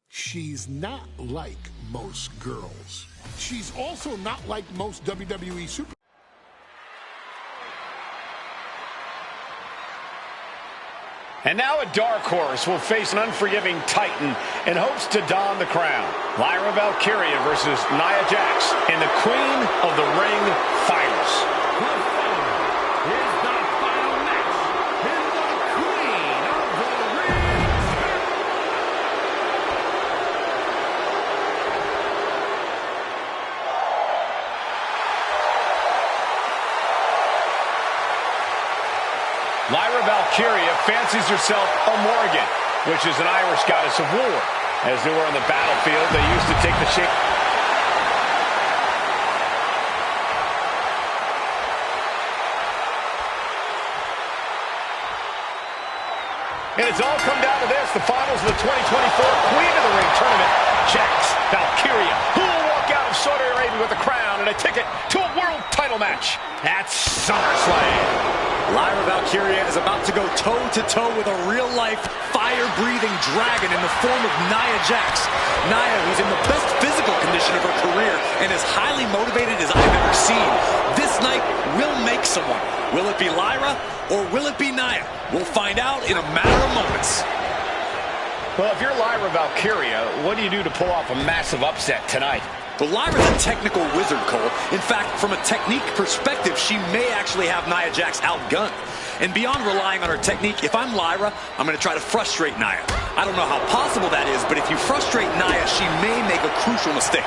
She's not like most girls. She's also not like most WWE super. And now a dark horse will face an unforgiving titan in hopes to don the crown. Lyra Valkyria versus Nia Jax in the Queen of the Ring Finals. Here's the final match in the Queen of the Ring. Lyra Valkyria fancies herself a Morrigan, which is an Irish goddess of war. As they were on the battlefield, they used to take the shape. And it's all come down to this, the finals of the 2024 Queen of the Ring tournament. Jax Valkyria, who will walk out of Saudi Arabia with a crown and a ticket to a world title match at SummerSlam. Lyra Valkyria is about to go toe-to-toe with a real-life, fire-breathing dragon in the form of Nia Jax. Nia, who's in the best physical condition of her career and as highly motivated as I've ever seen. This night will make someone. Will it be Lyra or will it be Nia? We'll find out in a matter of moments. Well, if you're Lyra Valkyria, what do you do to pull off a massive upset tonight? But Lyra's a technical wizard, Cole. In fact, from a technique perspective, she may actually have Nia Jax outgunned. And beyond relying on her technique, if I'm Lyra, I'm going to try to frustrate Nia. I don't know how possible that is, but if you frustrate Nia, she may make a crucial mistake.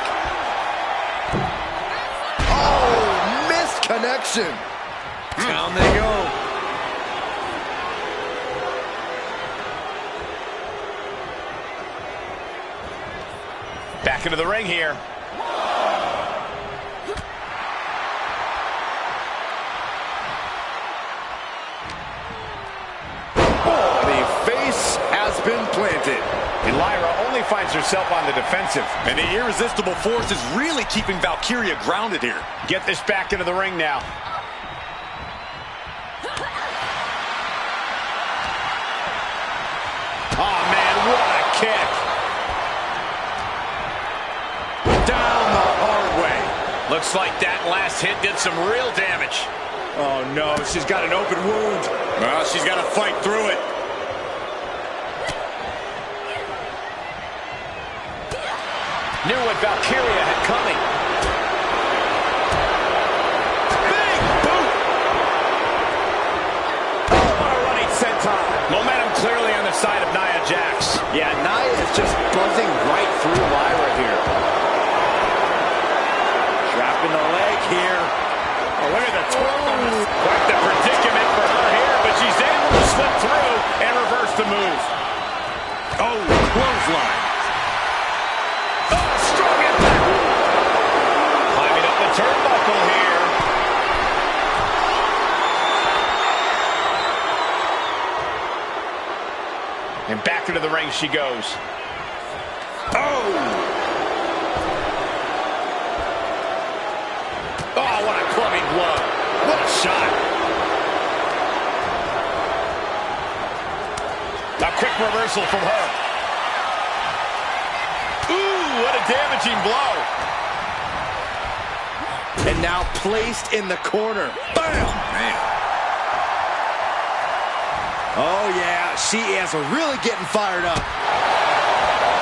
Oh, missed connection. Down they go. Back into the ring here. Been planted. And Lyra only finds herself on the defensive. And the irresistible force is really keeping Valkyria grounded here. Get this back into the ring now. Oh, man, what a kick. Down the hard way. Looks like that last hit did some real damage. Oh, no, she's got an open wound. Well, she's got to fight through it. Knew what Valkyria had coming. Big boot! Oh, what a running senton. Momentum clearly on the side of Nia Jax. Yeah, Nia is just buzzing right through Lyra here. Trapping the leg here. Oh, look at the twirl. Quite the predicament for her here, but she's able to slip through and reverse the move. Oh, clothesline. Turnbuckle here. And back into the ring she goes. Oh! Oh, what a clubbing blow. What a shot. A quick reversal from her. Ooh, what a damaging blow. And now placed in the corner. Bam! Man. Oh, yeah. She is really getting fired up.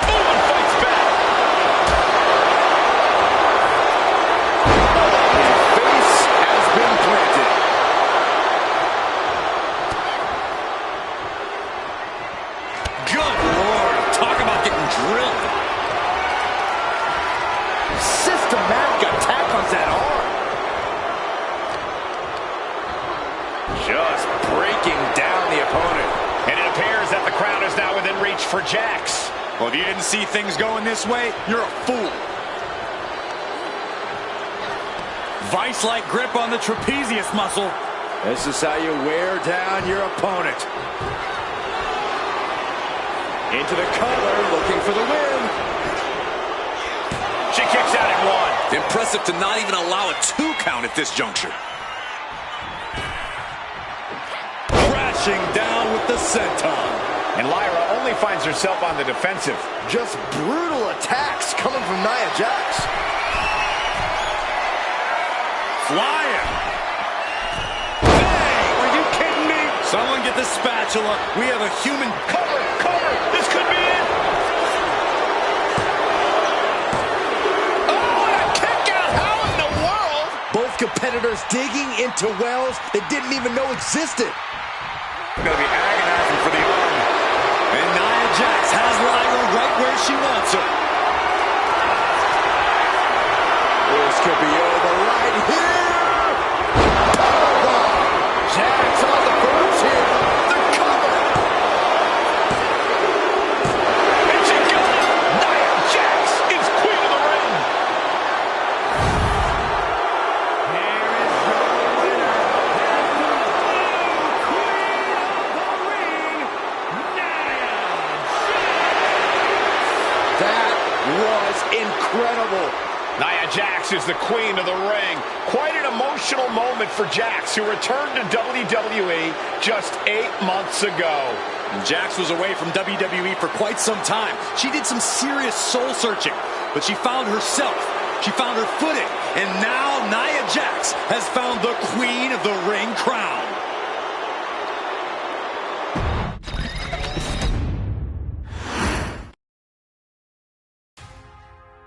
Oh, and fights back. His face has been planted. Good Lord. Talk about getting drilled. Systematic attack on that arm. Just breaking down the opponent. And it appears that the crowd is now within reach for Jax. Well, if you didn't see things going this way, you're a fool. Vice-like grip on the trapezius muscle. This is how you wear down your opponent. Into the collar, looking for the win. She kicks out at one. Impressive to not even allow a 2 count at this juncture. Crashing down with the senton. And Lyra only finds herself on the defensive. Just brutal attacks coming from Nia Jax. Flying. Bang! Are you kidding me? Someone get the spatula. We have a human. Cover, cover. This could be it. Oh, what a kick out. How in the world? Both competitors digging into wells they didn't even know existed. Going to be agonizing for the arm. And Nia Jax has Lyra right where she wants her. This could be over right here. Jax on the ropes here. The cover. And she got it. Nia Jax is queen of the ring. Here is your winner, That was incredible. Nia Jax is the queen of the ring. Quite an emotional moment for Jax, who returned to WWE just 8 months ago. And Jax was away from WWE for quite some time. She did some serious soul searching, but she found herself. She found her footing. And now Nia Jax has found the queen of the ring crown.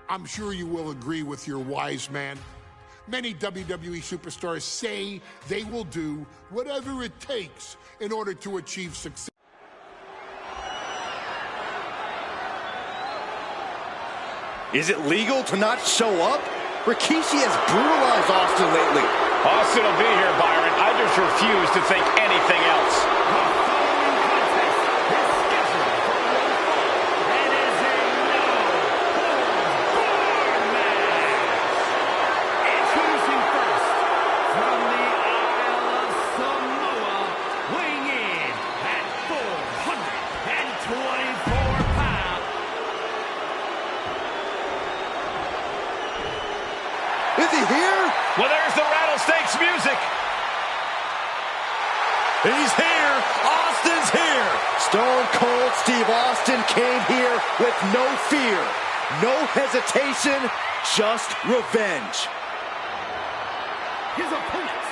I'm sure you will agree with your wise man. Many WWE superstars say they will do whatever it takes in order to achieve success. Is it legal to not show up? Rikishi has brutalized Austin lately. Austin will be here, Byron. I just refuse to think anything else. Is he here? Well, there's the rattlesnakes music. He's here. Austin's here. Stone Cold Steve Austin came here with no fear, no hesitation, just revenge. His opponent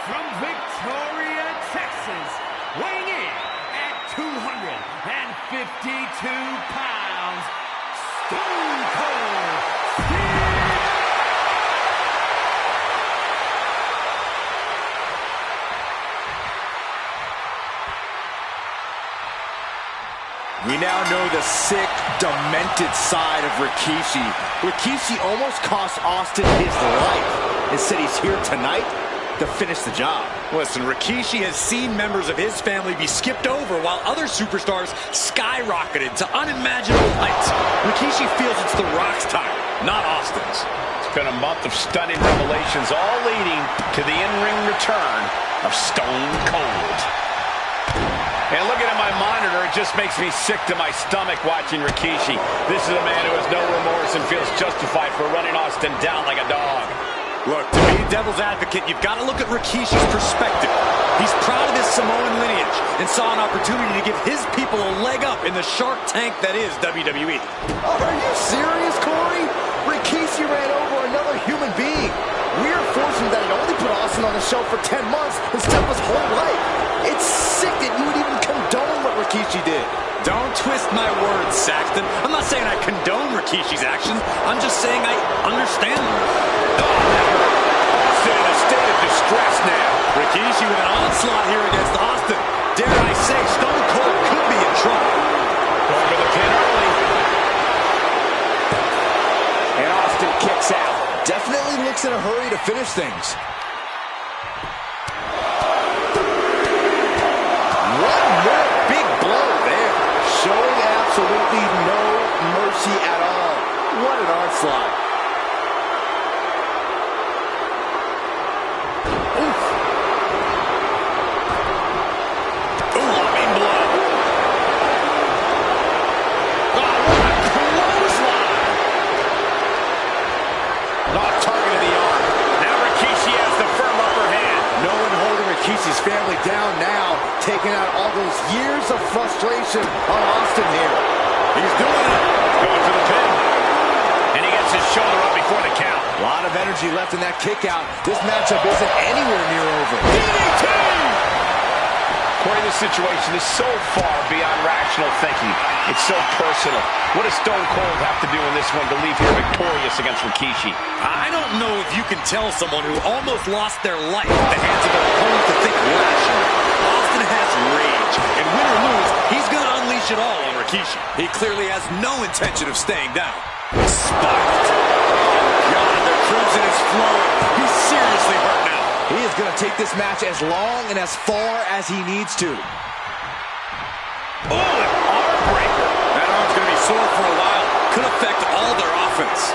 from Victoria, Texas, weighing in at 252 pounds, Stone Cold Steve. We now know the sick, demented side of Rikishi. Rikishi almost cost Austin his life. Instead, he's here tonight to finish the job. Listen, Rikishi has seen members of his family be skipped over while other superstars skyrocketed to unimaginable heights. Rikishi feels it's The Rock's time, not Austin's. It's been a month of stunning revelations, all leading to the in-ring return of Stone Cold. And looking at my monitor, it just makes me sick to my stomach watching Rikishi. This is a man who has no remorse and feels justified for running Austin down like a dog. Look, to be devil's advocate, you've got to look at Rikishi's perspective. He's proud of his Samoan lineage and saw an opportunity to give his people a leg up in the Shark Tank that is WWE. Oh, are you serious, Corey? Rikishi ran over another human being. We're fortunate that he only put Austin on the show for 10 months instead of his whole life. It's sick that you would even condone what Rikishi did. Don't twist my words, Saxton. I'm not saying I condone Rikishi's actions. I'm just saying I understand them. Austin in a state of distress now. Rikishi with an onslaught here against Austin. Dare I say, Stone Cold could be in trouble. Going for the pin early. And Austin kicks out. Definitely looks in a hurry to finish things. One more big blow there. Showing absolutely no mercy at all. What an onslaught. Oof. Loving blow. Oh, what a clothesline. Oh, target of the arm. Now Rikishi has the firm upper hand. No one holding Rikishi's family down now, taking out all those years of frustration on Austin here. He's doing it. Going for the pin. And he gets his shoulder up before the count. A lot of energy left in that kick out. This matchup isn't anywhere near over. DDT! Corey, this situation is so far beyond rational thinking. It's so personal. What does Stone Cold have to do in this one to leave here victorious against Rikishi? I don't know if you can tell someone who almost lost their life at the hands of their opponent to think rationally. Austin has rage, and win or lose, he's going to unleash it all on Rikishi. He clearly has no intention of staying down. Spiked. God, the crimson is flowing. He's seriously hurt now. He is going to take this match as long and as far as he needs to. Oh, an arm breaker. That arm's going to be sore for a while. Could affect all their offense.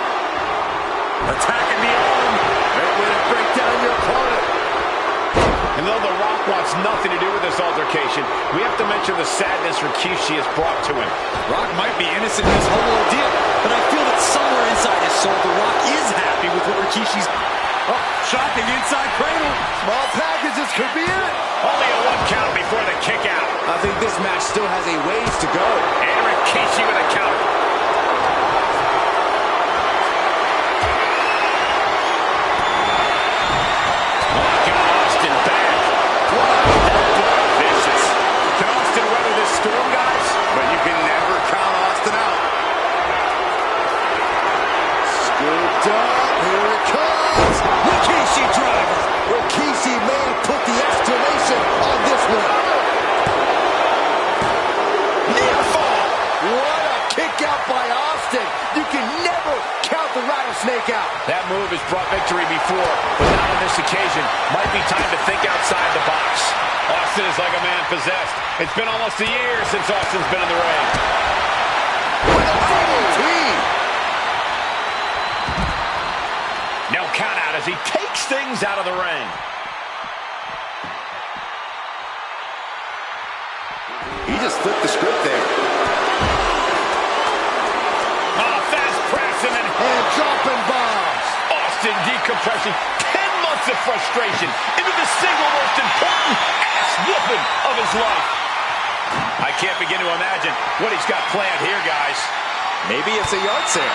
Attacking the arm. Great way to break down your opponent. And though The Rock wants nothing to do with this altercation, we have to mention the sadness Rikishi has brought to him. Rock might be innocent in this whole ordeal, but I feel that somewhere inside his soul, The Rock is happy with what Rikishi's... Oh, shocking inside cradle. Small packages could be it. Only a 1 count before the kick out. I think this match still has a ways to go. And Rikishi with a counter. snake out. That move has brought victory before, but not on this occasion. Might be time to think outside the box. Austin is like a man possessed. It's been almost a year since Austin's been in the ring. With a DDT. No count out as he takes things out of the ring. He just flipped the script there. Fast press and then dropping bombs. Austin decompressing 10 months of frustration into the single most important ass whooping of his life. I can't begin to imagine what he's got planned here, guys. Maybe it's a yard sale.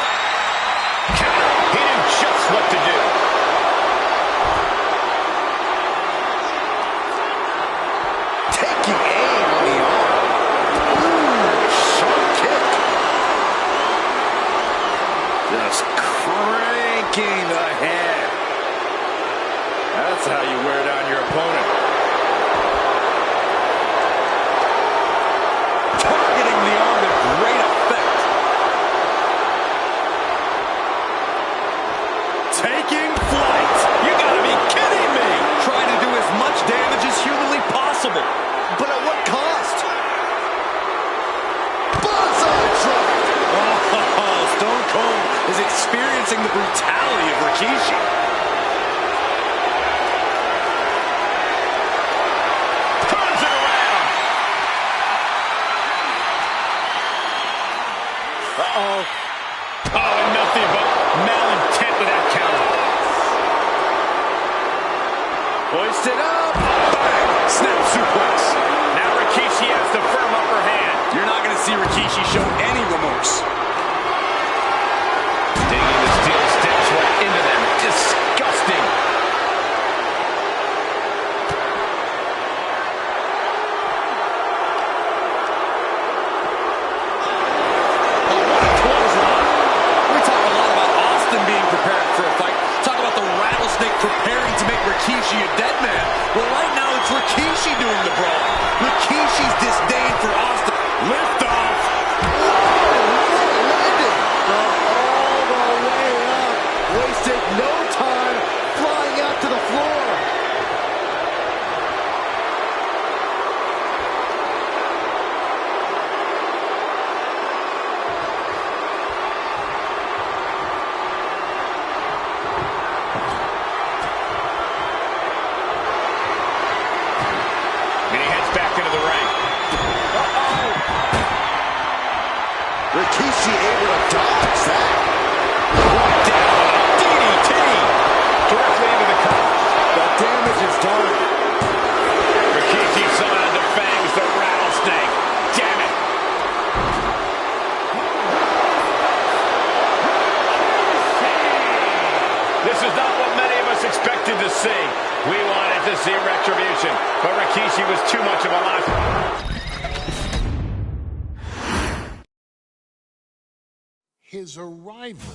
Counter. He knew just what to do. Taking aim on the arm. Ooh, sharp kick. Just cranking the head. That's how you wear down your opponent. Targeting the arm with great effect. Taking flight. You gotta be kidding me. Trying to do as much damage as humanly possible. But at what cost? Bullseye drop. Oh, Stone Cold is experiencing the brutality of Rikishi. Turns it around. Uh-oh. Oh, and nothing but malintent with that counter. Hoisted up. Bang! Snap suplex. Now Rikishi has the firm upper hand. You're not going to see Rikishi show any remorse. Digging the steel steps right into them. Disgusting. Oh, what a clothesline. We talk a lot about Austin being prepared for a fight. Talk about the rattlesnake preparing to make Rikishi a dead man. Well, right now it's Rikishi doing the brawl. Rikishi's disdain for Austin. Lift off. All the way up. Wasted no time flying out to the floor. And he heads back into the ring. Rikishi able to dodge that. Down. DDT. Directly into the cup. The damage is done. Rikishi somehow defangs the rattlesnake. Damn it. This is not what many of us expected to see. We wanted to see retribution, but Rikishi was too much of a monster. His arrival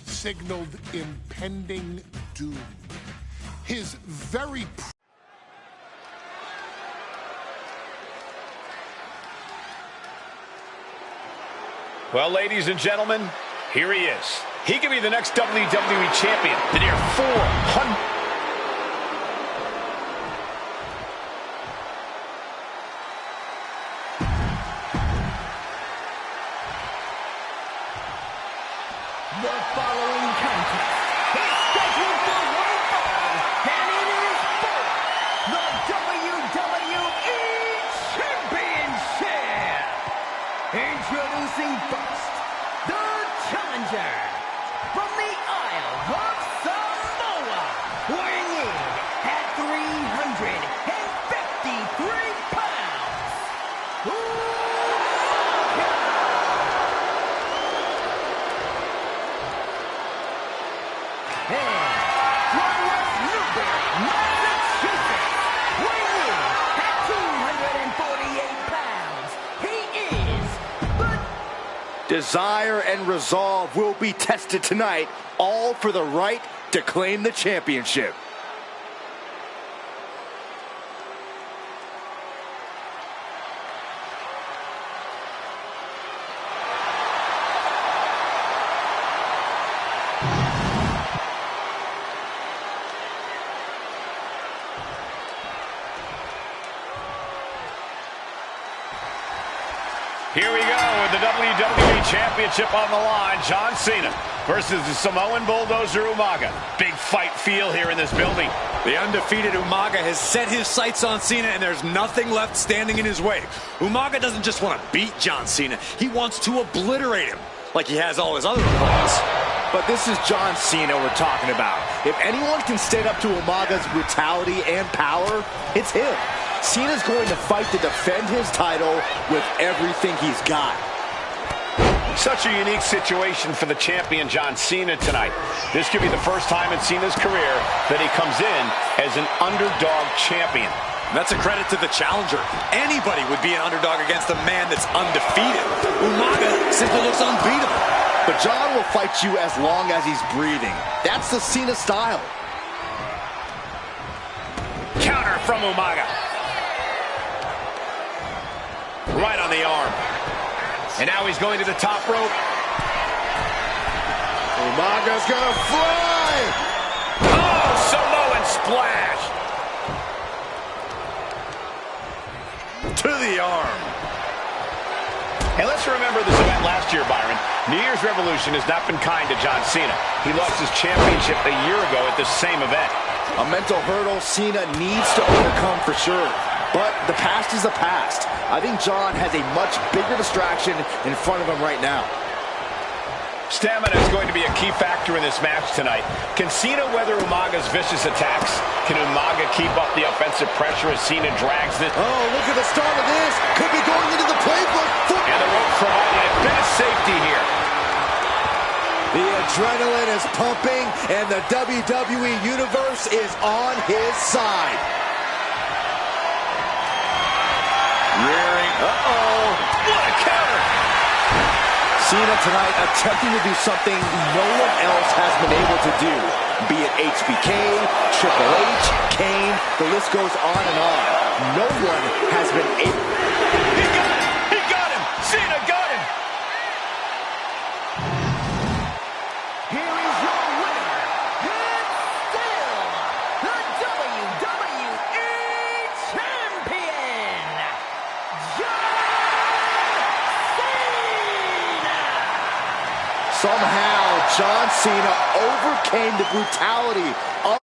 signaled impending doom. His very Well, ladies and gentlemen, here he is. He could be the next WWE champion. The near 400. The following contest is scheduled for one fall, and it is for the WWE Championship. Introducing first, the challenger from the Isle of Samoa, weighing in at 353 pounds. And from West Newbury, Massachusetts, weighing in at 248 pounds, he is the Desire and resolve will be tested tonight, all for the right to claim the championship. Here we go with the WWE Championship on the line. John Cena versus the Samoan Bulldozer Umaga. Big fight feel here in this building. The undefeated Umaga has set his sights on Cena, and there's nothing left standing in his way. Umaga doesn't just want to beat John Cena. He wants to obliterate him, like he has all his other opponents. But this is John Cena we're talking about. If anyone can stand up to Umaga's brutality and power, it's him. Cena's going to fight to defend his title with everything he's got. Such a unique situation for the champion John Cena tonight. This could be the first time in Cena's career that he comes in as an underdog champion. That's a credit to the challenger. Anybody would be an underdog against a man that's undefeated. Umaga simply looks unbeatable. But John will fight you as long as he's breathing. That's the Cena style. Counter from Umaga. Right on the arm. And now he's going to the top rope. Umaga's gonna fly! Oh, Samoan splash! To the arm. And let's remember this event last year, Byron. New Year's Revolution has not been kind to John Cena. He lost his championship a year ago at the same event. A mental hurdle Cena needs to overcome for sure. But the past is the past. I think John has a much bigger distraction in front of him right now. Stamina is going to be a key factor in this match tonight. Can Cena weather Umaga's vicious attacks? Can Umaga keep up the offensive pressure as Cena drags this? Oh, look at the start of this. Could be going into the playbook. And the rope providing a bit of safety here. The adrenaline is pumping, and the WWE Universe is on his side. Rearing. Uh-oh. What a counter! Cena tonight attempting to do something no one else has been able to do. Be it HBK, Triple H, Kane, the list goes on and on. No one has been able... He got him! He got him! Cena got him! Here is your winner, and still the WWE Champion, John Cena! Somehow, John Cena overcame the brutality of